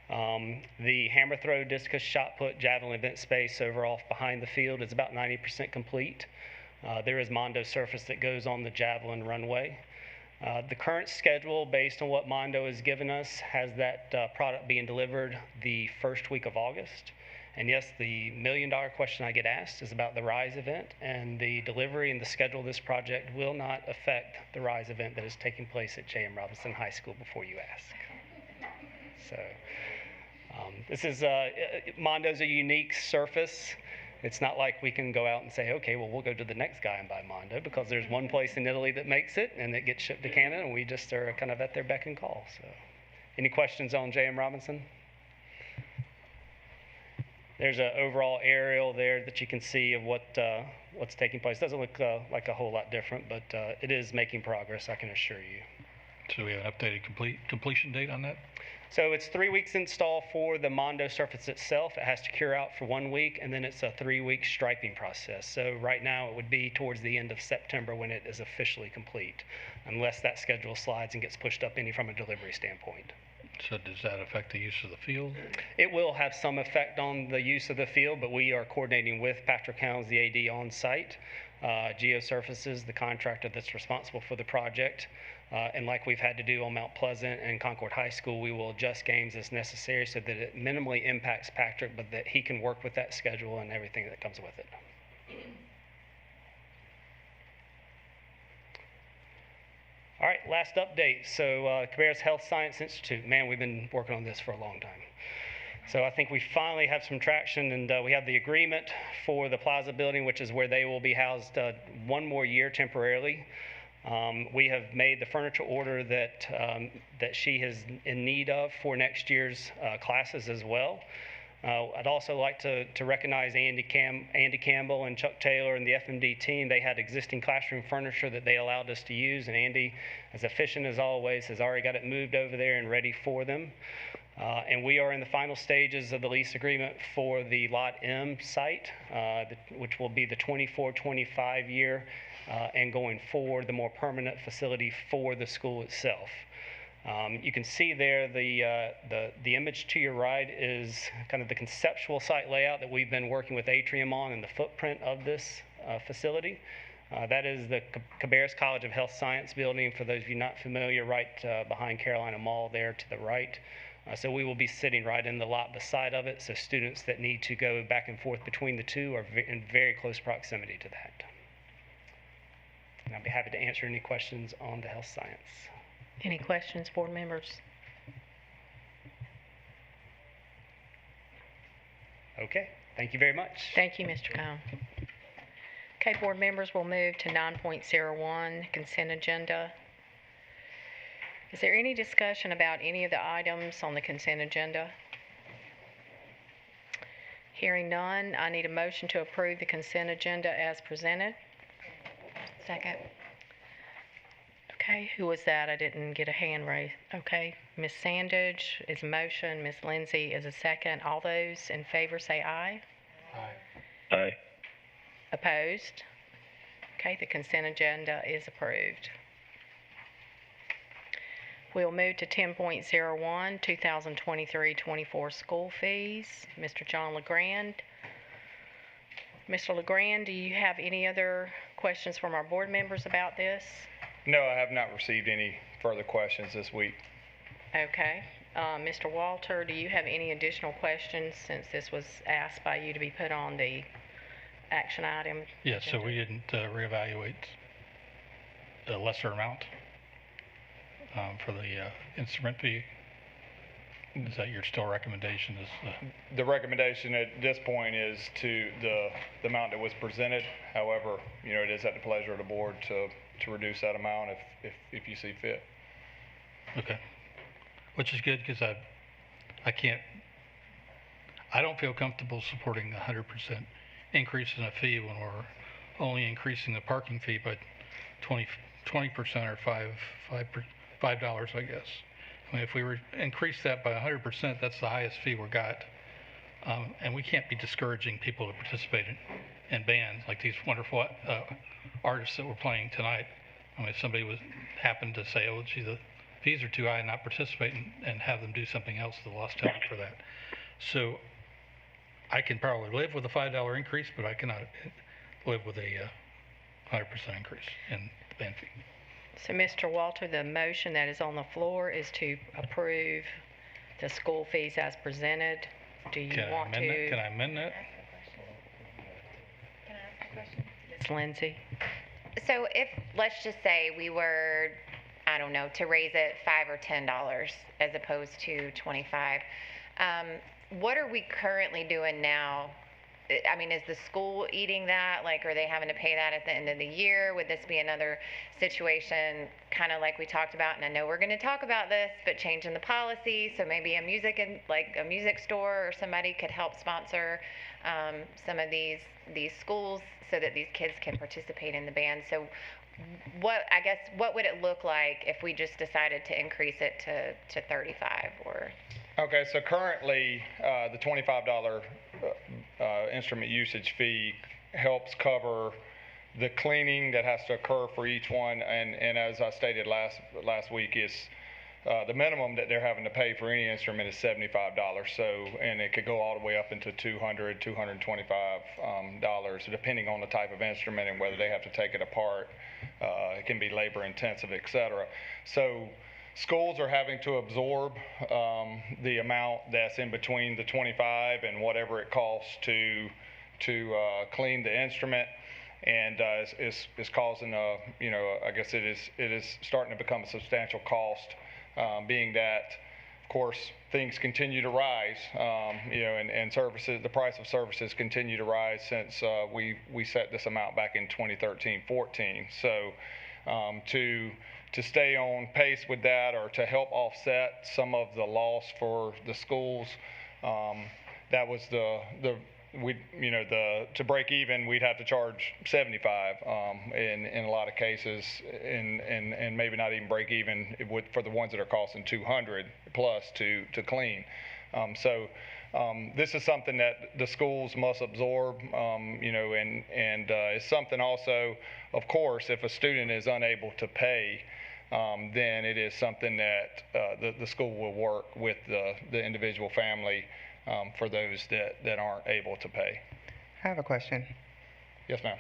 The hammer throw, discus, shot put, javelin event space over off behind the field is about 90% complete. There is Mondo surface that goes on the javelin runway. The current schedule, based on what Mondo has given us, has that product being delivered the first week of August. And yes, the million-dollar question I get asked is about the RISE event, and the delivery and the schedule of this project will not affect the RISE event that is taking place at J.M. Robinson High School before you ask. So this is, Mondo's a unique surface. It's not like we can go out and say, okay, well, we'll go to the next guy and buy Mondo, because there's one place in Italy that makes it, and it gets shipped to Canada, and we just are kind of at their beck and call. So, any questions on J.M. Robinson? There's an overall aerial there that you can see of what's taking place. Doesn't look like a whole lot different, but it is making progress, I can assure you. So we have an updated completion date on that? So it's 3 weeks install for the Mondo surface itself. It has to cure out for 1 week, and then it's a 3-week striping process. So right now it would be towards the end of September when it is officially complete, unless that schedule slides and gets pushed up any from a delivery standpoint. So does that affect the use of the field? It will have some effect on the use of the field, but we are coordinating with Patrick Hounds, the AD on site, Geosurfaces, the contractor that's responsible for the project. And like we've had to do on Mount Pleasant and Concord High School, we will adjust games as necessary so that it minimally impacts Patrick, but that he can work with that schedule and everything that comes with it. All right, last update. So Cabarrus Health Science Institute, man, we've been working on this for a long time. So I think we finally have some traction, and we have the agreement for the Plaza building, which is where they will be housed 1 more year temporarily. We have made the furniture order that she is in need of for next year's classes as well. I'd also like to recognize Andy Campbell and Chuck Taylor and the FMD team. They had existing classroom furniture that they allowed us to use, and Andy, as efficient as always, has already got it moved over there and ready for them. And we are in the final stages of the lease agreement for the Lot M site, which will be the 24-25 year, and going forward, the more permanent facility for the school itself. You can see there the image to your right is kind of the conceptual site layout that we've been working with Atrium on and the footprint of this facility. That is the Cabarrus College of Health Science building, for those of you not familiar, right behind Carolina Mall there to the right. So we will be sitting right in the lot beside of it, so students that need to go back and forth between the two are in very close proximity to that. And I'll be happy to answer any questions on the health science. Any questions, board members? Okay, thank you very much. Thank you, Mr. Cohn. Okay, board members, we'll move to 9.01, consent agenda. Is there any discussion about any of the items on the consent agenda? Hearing none, I need a motion to approve the consent agenda as presented. Second. Okay, who was that? I didn't get a hand raised. Okay, Ms. Sandage is a motion, Ms. Lindsay is a second. All those in favor say aye. Aye. Aye. Opposed? Okay, the consent agenda is approved. We'll move to 10.01, 2023-24 school fees. Mr. John LeGrand. Mr. LeGrand, do you have any other questions from our board members about this? No, I have not received any further questions this week. Okay. Mr. Walter, do you have any additional questions since this was asked by you to be put on the action item? Yeah, so we didn't reevaluate the lesser amount for the instrument fee. Is that your still recommendation? The recommendation at this point is to the amount that was presented. However, it is at the pleasure of the board to reduce that amount if you see fit. Okay. Which is good because I don't feel comfortable supporting a 100% increase in a fee when we're only increasing the parking fee by 20% or $5, I guess. I mean, if we increase that by 100%, that's the highest fee we got. And we can't be discouraging people to participate in bands like these wonderful artists that were playing tonight. I mean, if somebody happened to say, oh, gee, the fees are too high and not participate and have them do something else, they lost talent for that. So I can probably live with a $5 increase, but I cannot live with a 100% increase in the band fee. So, Mr. Walter, the motion that is on the floor is to approve the school fees as presented. Do you want to? Can I amend that? Can I ask a question? Ms. Lindsay? So if, let's just say we were, I don't know, to raise it $5 or $10 as opposed to 25, what are we currently doing now? I mean, is the school eating that? Like, are they having to pay that at the end of the year? Would this be another situation, kind of like we talked about? And I know we're going to talk about this, but changing the policy, so maybe a music store or somebody could help sponsor some of these schools so that these kids can participate in the band. So, what would it look like if we just decided to increase it to 35 or? Okay, so currently the $25 instrument usage fee helps cover the cleaning that has to occur for each one, and as I stated last week, is the minimum that they're having to pay for any instrument is $75. So, and it could go all the way up into $200, $225 depending on the type of instrument and whether they have to take it apart. It can be labor intensive, etc. So schools are having to absorb the amount that's in between the 25 and whatever it costs to clean the instrument, and is causing I guess it is starting to become a substantial cost, being that, of course, things continue to rise, and services, the price of services continue to rise since we set this amount back in 2013-14. So to stay on pace with that, or to help offset some of the loss for the schools, that was to break even, we'd have to charge 75 in a lot of cases, and maybe not even break even for the ones that are costing 200 plus to clean. So this is something that the schools must absorb, and it's something also, of course, if a student is unable to pay, then it is something that the school will work with the individual family for those that aren't able to pay. I have a question. Yes, ma'am.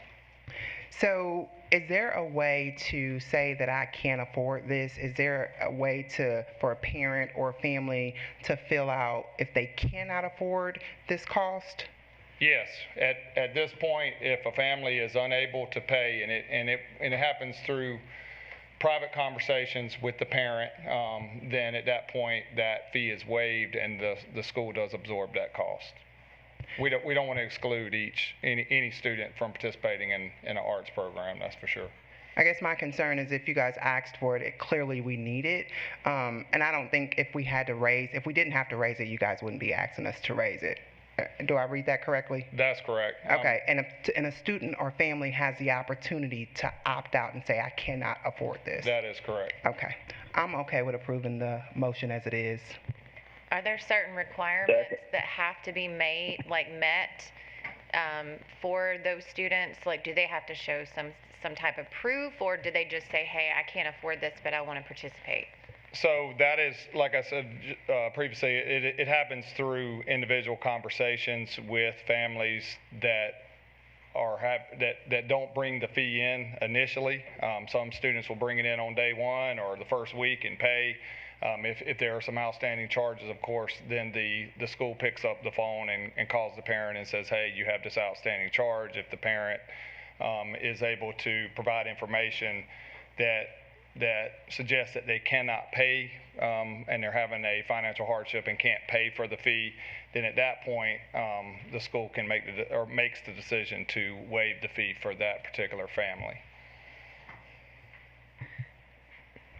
So is there a way to say that I can't afford this? Is there a way for a parent or a family to fill out if they cannot afford this cost? Yes. At this point, if a family is unable to pay, and it happens through private conversations with the parent, then at that point that fee is waived and the school does absorb that cost. We don't want to exclude any student from participating in an arts program, that's for sure. I guess my concern is if you guys asked for it, clearly we need it. And I don't think if we didn't have to raise it, you guys wouldn't be asking us to raise it. Do I read that correctly? That's correct. Okay, and a student or family has the opportunity to opt out and say, I cannot afford this. That is correct. Okay. I'm okay with approving the motion as it is. Are there certain requirements that have to be met for those students? Like, do they have to show some type of proof, or do they just say, hey, I can't afford this, but I want to participate? So that is, like I said previously, it happens through individual conversations with families that that don't bring the fee in initially. Some students will bring it in on day one or the first week and pay. If there are some outstanding charges, of course, then the school picks up the phone and calls the parent and says, hey, you have this outstanding charge. If the parent is able to provide information that suggests that they cannot pay and they're having a financial hardship and can't pay for the fee, then at that point the school can makes the decision to waive the fee for that particular family.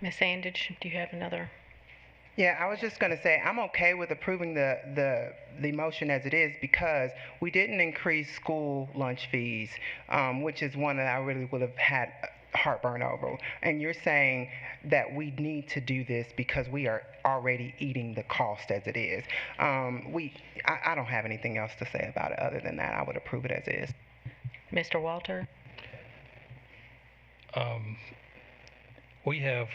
Ms. Sandage, do you have another? Yeah, I was just going to say I'm okay with approving the motion as it is because we didn't increase school lunch fees, which is one that I really would have had heartburn over. And you're saying that we need to do this because we are already eating the cost as it is. I don't have anything else to say about it other than that. I would approve it as is. Mr. Walter? We have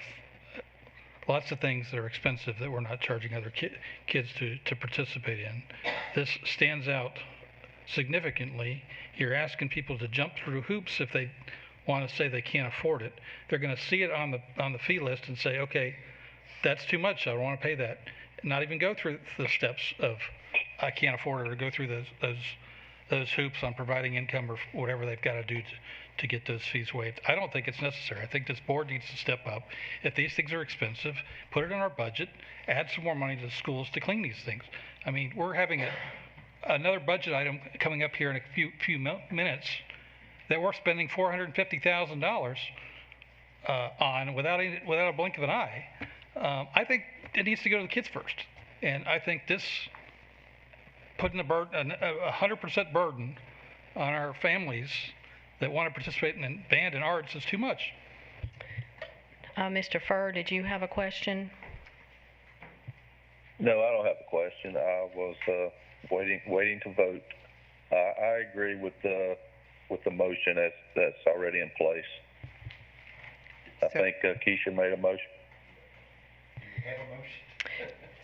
lots of things that are expensive that we're not charging other kids to participate in. This stands out significantly. You're asking people to jump through hoops if they want to say they can't afford it. They're going to see it on the fee list and say, okay, that's too much. I don't want to pay that. Not even go through the steps of I can't afford it or go through those hoops on providing income or whatever they've got to do to get those fees waived. I don't think it's necessary. I think this board needs to step up. If these things are expensive, put it in our budget, add some more money to the schools to clean these things. I mean, we're having another budget item coming up here in a few minutes that we're spending $450,000 on without a blink of an eye. I think it needs to go to the kids first. And I think this putting a 100% burden on our families that want to participate in band and arts is too much. Mr. Furr, did you have a question? No, I don't have a question. I was waiting to vote. I agree with the motion that's already in place. I think Keisha made a motion. You have a motion?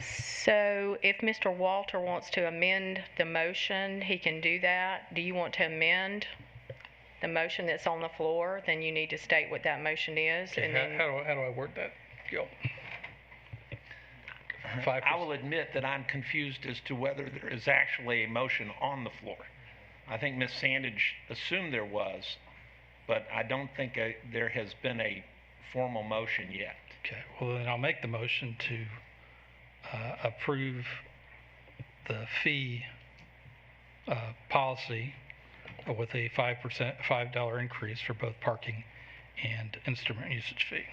So if Mr. Walter wants to amend the motion, he can do that. Do you want to amend the motion that's on the floor? Then you need to state what that motion is. Okay, and then how do I word that, Gil? 5%. I will admit that I'm confused as to whether there is actually a motion on the floor. I think Ms. Sandage assumed there was, but I don't think there has been a formal motion yet. Okay, well then I'll make the motion to approve the fee policy with a $5 increase for both parking and instrument usage fee.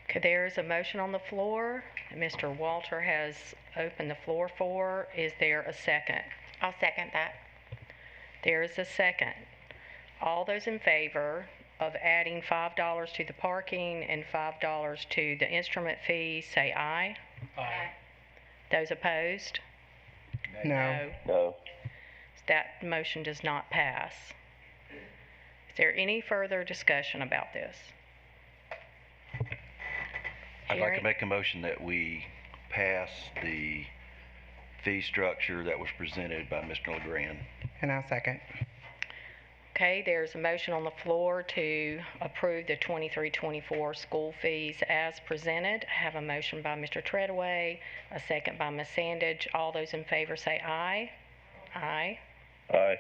Okay, there is a motion on the floor that Mr. Walter has opened the floor for. Is there a second? I'll second that. There is a second. All those in favor of adding $5 to the parking and $5 to the instrument fee, say aye. Aye. Those opposed? No. No. That motion does not pass. Is there any further discussion about this? I'd like to make a motion that we pass the fee structure that was presented by Mr. LeGrand. And I'll second. Okay, there's a motion on the floor to approve the 23-24 school fees as presented. I have a motion by Mr. Treadaway, a second by Ms. Sandage. All those in favor say aye. Aye. Aye.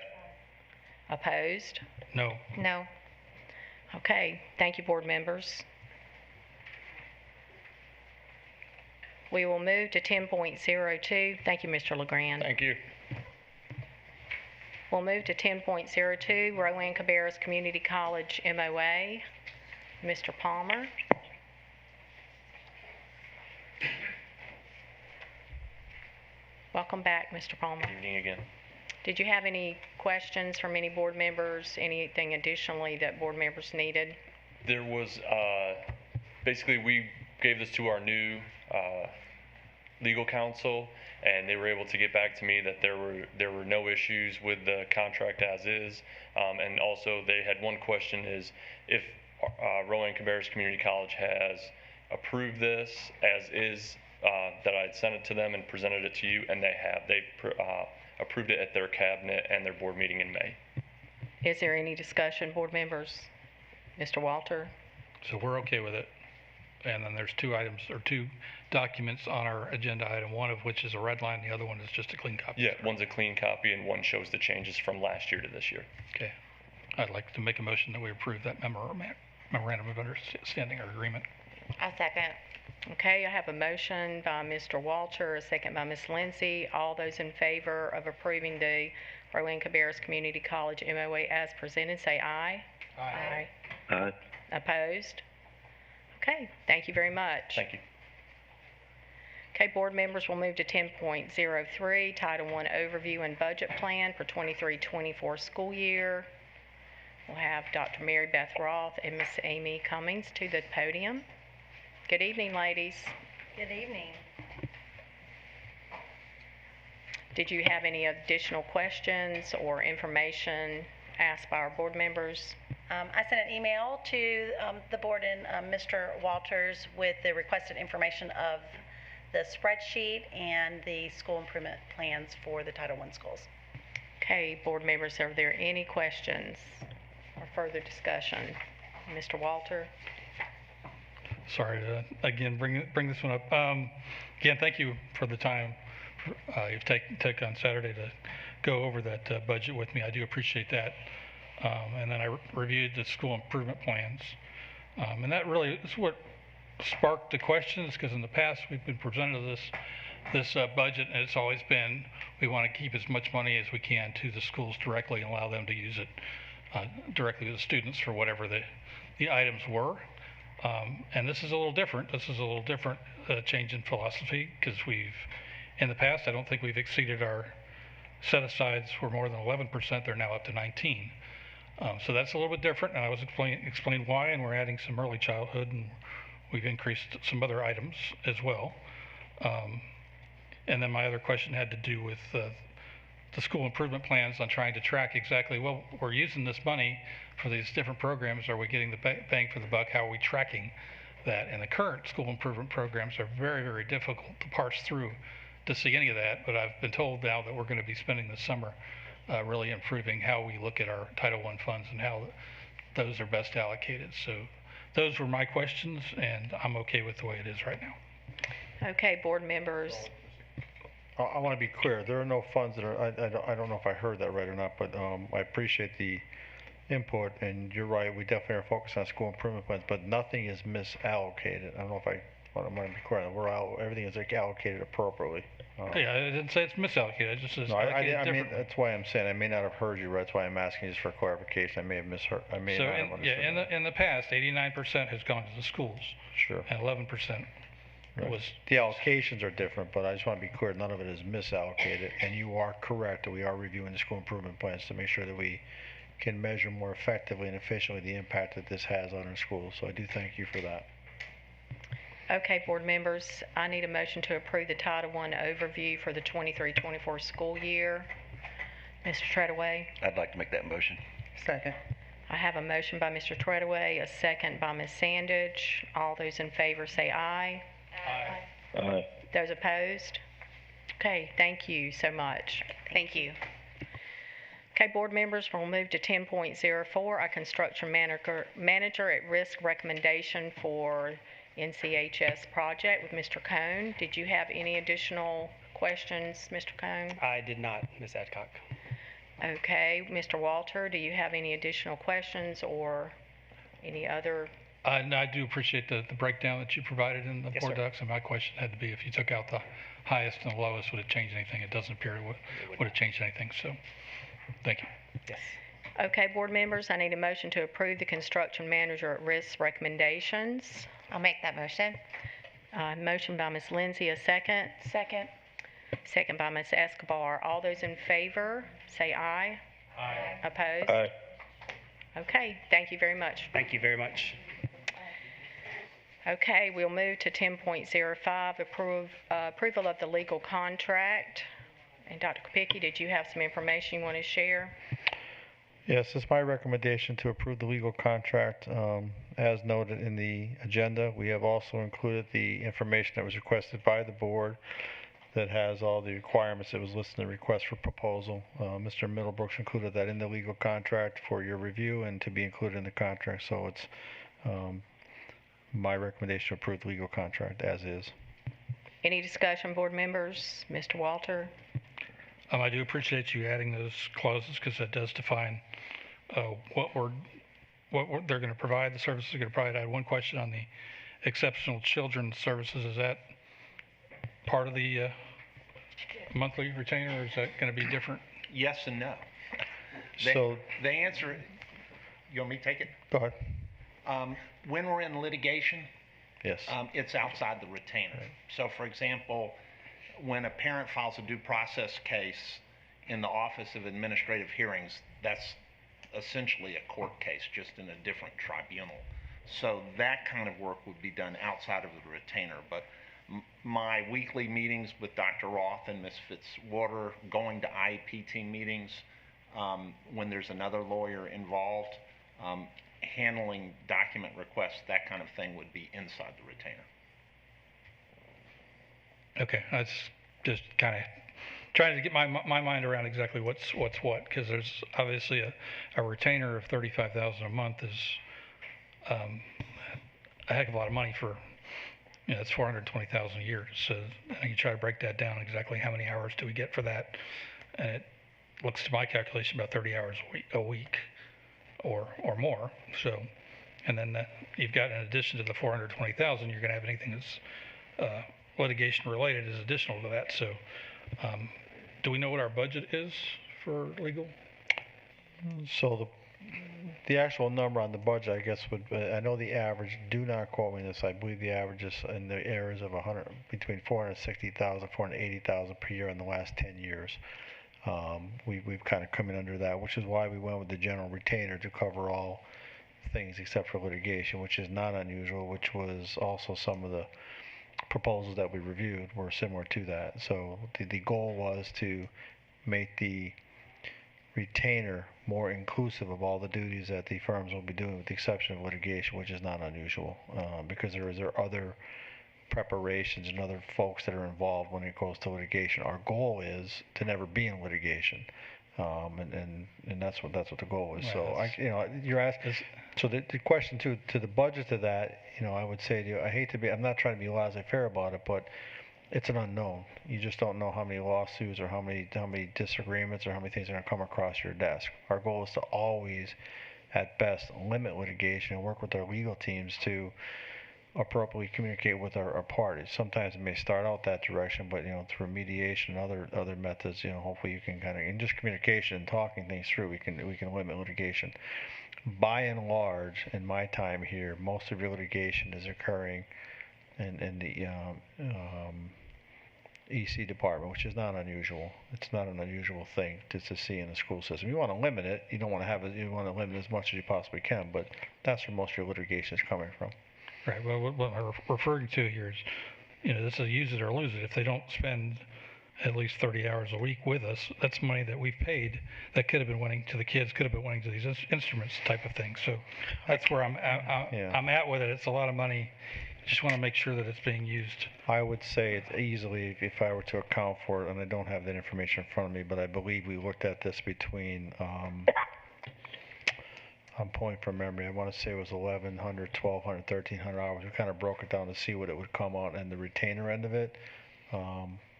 Opposed? No. No. Okay, thank you, board members. We will move to 10.02. Thank you, Mr. LeGrand. Thank you. We'll move to 10.02, Rowan Cabarrus Community College MOA. Mr. Palmer. Welcome back, Mr. Palmer. Good evening again. Did you have any questions from any board members? Anything additionally that board members needed? There was, basically we gave this to our new legal counsel, and they were able to get back to me that there were no issues with the contract as is, and also they had one question is if Rowan Cabarrus Community College has approve this as is, that I had sent it to them and presented it to you, and they have. They've approved it at their cabinet and their board meeting in May. Is there any discussion, board members? Mr. Walter? So we're okay with it. And then there's two items, or two documents on our agenda item, one of which is a red line, the other one is just a clean copy. Yeah, one's a clean copy and one shows the changes from last year to this year. Okay. I'd like to make a motion that we approve that memorandum of understanding or agreement. I'll second. Okay, I have a motion by Mr. Walter, a second by Ms. Lindsay. All those in favor of approving the Rowan Cabarrus Community College MOA as presented, say aye. Aye. Aye. Opposed? Okay, thank you very much. Thank you. Okay, board members, we'll move to 10.03, Title I Overview and Budget Plan for 23-24 school year. We'll have Dr. Mary Beth Roth and Miss Amy Cummings to the podium. Good evening, ladies. Good evening. Did you have any additional questions or information asked by our board members? I sent an email to the board and Mr. Walters with the requested information of the spreadsheet and the school improvement plans for the Title I schools. Okay, board members, are there any questions or further discussion? Mr. Walter? Sorry to, again, bring this one up. Again, thank you for the time you've taken on Saturday to go over that budget with me. I do appreciate that. And then I reviewed the school improvement plans. And that really is what sparked the questions, because in the past we've been presented this budget, and it's always been we want to keep as much money as we can to the schools directly and allow them to use it directly to the students for whatever the items were. And this is a little different. This is a little different change in philosophy, because in the past, I don't think we've exceeded our set-asides for more than 11%. They're now up to 19. So that's a little bit different, and I was explain why, and we're adding some early childhood, and we've increased some other items as well. And then my other question had to do with the school improvement plans on trying to track exactly, well, we're using this money for these different programs. Are we getting the bang for the buck? How are we tracking that? And the current school improvement programs are very, very difficult to parse through to see any of that, but I've been told now that we're going to be spending the summer really improving how we look at our Title I funds and how those are best allocated. So those were my questions, and I'm okay with the way it is right now. Okay, board members. I want to be clear. There are no funds that are, I don't know if I heard that right or not, but I appreciate the input, and you're right. We definitely are focused on school improvement plans, but nothing is misallocated. I don't know if I want to be clear. Everything is allocated appropriately. Yeah, I didn't say it's misallocated. I just said it's allocated differently. I mean, that's why I'm saying I may not have heard you right. That's why I'm asking just for clarification. I may have misheard. I may not have understood. Yeah, in the past, 89% has gone to the schools. Sure. And 11% was. The allocations are different, but I just want to be clear. None of it is misallocated, and you are correct that we are reviewing the school improvement plans to make sure that we can measure more effectively and efficiently the impact that this has on our schools. So I do thank you for that. Okay, board members, I need a motion to approve the Title I overview for the 23-24 school year. Mr. Treadaway? I'd like to make that motion. Second. I have a motion by Mr. Treadaway, a second by Ms. Sandage. All those in favor say aye. Aye. Aye. Those opposed? Okay, thank you so much. Thank you. Okay, board members, we'll move to 10.04, our construction manager at risk recommendation for NCHS project with Mr. Cohn. Did you have any additional questions, Mr. Cohn? I did not, Ms. Adcock. Okay, Mr. Walter, do you have any additional questions or any other? No, I do appreciate the breakdown that you provided in the Yes, board sir. docs, and my question had to be if you took out the highest and the lowest, would it change anything? It doesn't appear it would have changed anything, so thank you. Yes. Okay, board members, I need a motion to approve the construction manager at risk recommendations. I'll make that motion. Motion by Ms. Lindsay, a second. Second. Second by Ms. Escobar. All those in favor, say aye. Aye. Opposed? Aye. Okay, thank you very much. Thank you very much. Okay, we'll move to 10.05, approval of the legal contract. And Dr. Kopicki, did you have some information you want to share? Yes, it's my recommendation to approve the legal contract as noted in the agenda, we have also included the information that was requested by the board that has all the requirements that was listed in the request for proposal. Mr. Middlebrooks included that in the legal contract for your review and to be included in the contract. So it's my recommendation to approve the legal contract as is. Any discussion, board members? Mr. Walter? I do appreciate you adding those clauses because that does define what they're going to provide, the services they're going to provide. I had one question on the exceptional children's services. Is that part of the monthly retainer, or is that going to be different? Yes and no. The answer, you want me to take it? Go ahead. When we're in litigation, yes, it's outside the retainer. Right. So, for example, when a parent files a due process case in the Office of Administrative Hearings, that's essentially a court case, just in a different tribunal. So that kind of work would be done outside of the retainer. But my weekly meetings with Dr. Roth and Ms. Fitzwater, going to IEP team meetings, when there's another lawyer involved, handling document requests, that kind of thing would be inside the retainer. Okay, that's just kind of trying to get my mind around exactly what's what, because there's obviously a retainer of $35,000 a month is a heck of a lot of money for, it's $420,000 a year. So you try to break that down exactly how many hours do we get for that, and it looks to my calculation about 30 hours a week or more. So, and then you've got, in addition to the $420,000, you're going to have anything that's litigation related is additional to that. So do we know what our budget is for legal? So the actual number on the budget, I guess, I know the average, do not quote me on this, I believe the average is in the areas of between $460,000, $480,000 per year in the last 10 years. We've kind of come in under that, which is why we went with the general retainer to cover all things except for litigation, which is not unusual, which was also some of the proposals that we reviewed were similar to that. So the goal was to make the retainer more inclusive of all the duties that the firms will be doing, with the exception of litigation, which is not unusual, because there are other preparations and other folks that are involved when it goes to litigation. Our goal is to never be in litigation, and that's what the goal is. Right. So you're asking. So the question to the budget of that, I would say to you, I'm not trying to be laissez-faire about it, but it's an unknown. You just don't know how many lawsuits or how many disagreements or how many things are going to come across your desk. Our goal is to always, at best, limit litigation and work with our legal teams to appropriately communicate with our parties. Sometimes it may start out that direction, but through mediation and other methods, hopefully you can kind of, in just communication and talking things through, we can limit litigation. By and large, in my time here, most of your litigation is occurring in the EC department, which is not unusual. It's not an unusual thing to see in the school system. You want to limit it. You don't want to have it. You want to limit it as much as you possibly can, but that's where most of your litigation is coming from. Right. Well, what I'm referring to here is, this is use it or lose it. If they don't spend at least 30 hours a week with us, that's money that we've paid that could have been went to the kids, could have been went to these instruments type of thing. So that's where I'm at with it. It's a lot of money. Just want to make sure that it's being used. I would say it's easily, if I were to account for it, and I don't have that information in front of me, but I believe we looked at this between, I'm pulling from memory, I want to say it was 1,100, 1,200, 1,300 hours. We kind of broke it down to see what it would come out and the retainer end of it.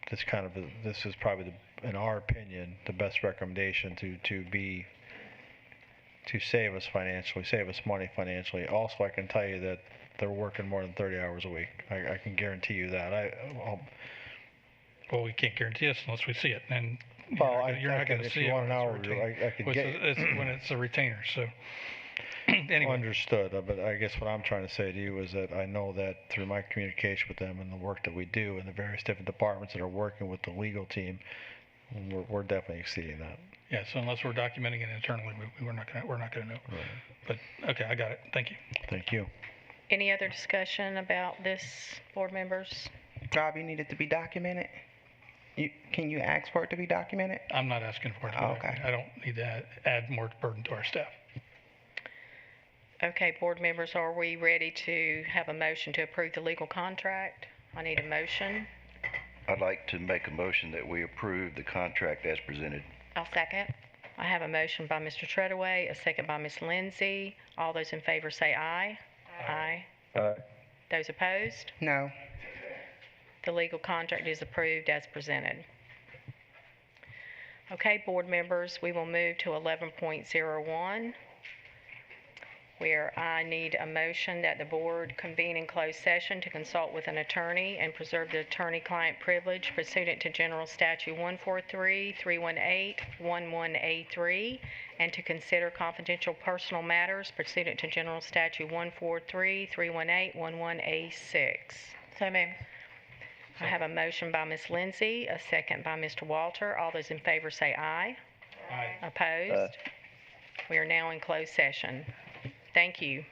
This is probably, in our opinion, the best recommendation to save us financially, save us money financially. Also, I can tell you that they're working more than 30 hours a week. I can guarantee you that. Well, we can't guarantee this unless we see it, and you're not going to see it. If you want an hour, I could get it when it's a retainer. So anyway. Understood. But I guess what I'm trying to say to you is that I know that through my communication with them and the work that we do and the various different departments that are working with the legal team, we're definitely exceeding that. Yeah. So unless we're documenting it internally, we're not going to know. Right. But okay, I got it. Thank you. Thank you. Any other discussion about this, board members? Rob, you need it to be documented? Can you ask for it to be documented? I'm not asking for it to be documented. I don't need to add more burden to our staff. Okay, board members, are we ready to have a motion to approve the legal contract? I need a motion. I'd like to make a motion that we approve the contract as presented. I'll second. I have a motion by Mr. Treadaway, a second by Ms. Lindsay. All those in favor say aye. Aye. Aye. Those opposed? No. The legal contract is approved as presented. Okay, board members, we will move to 11.01, where I need a motion that the board convene in closed session to consult with an attorney and preserve the attorney-client privilege pursuant to General Statute 143-318-11A3, and to consider confidential personal matters pursuant to General Statute 143-318-11A6. So moved. I have a motion by Ms. Lindsay, a second by Mr. Walter. All those in favor say aye. Aye. Opposed? We are now in closed session. Thank you.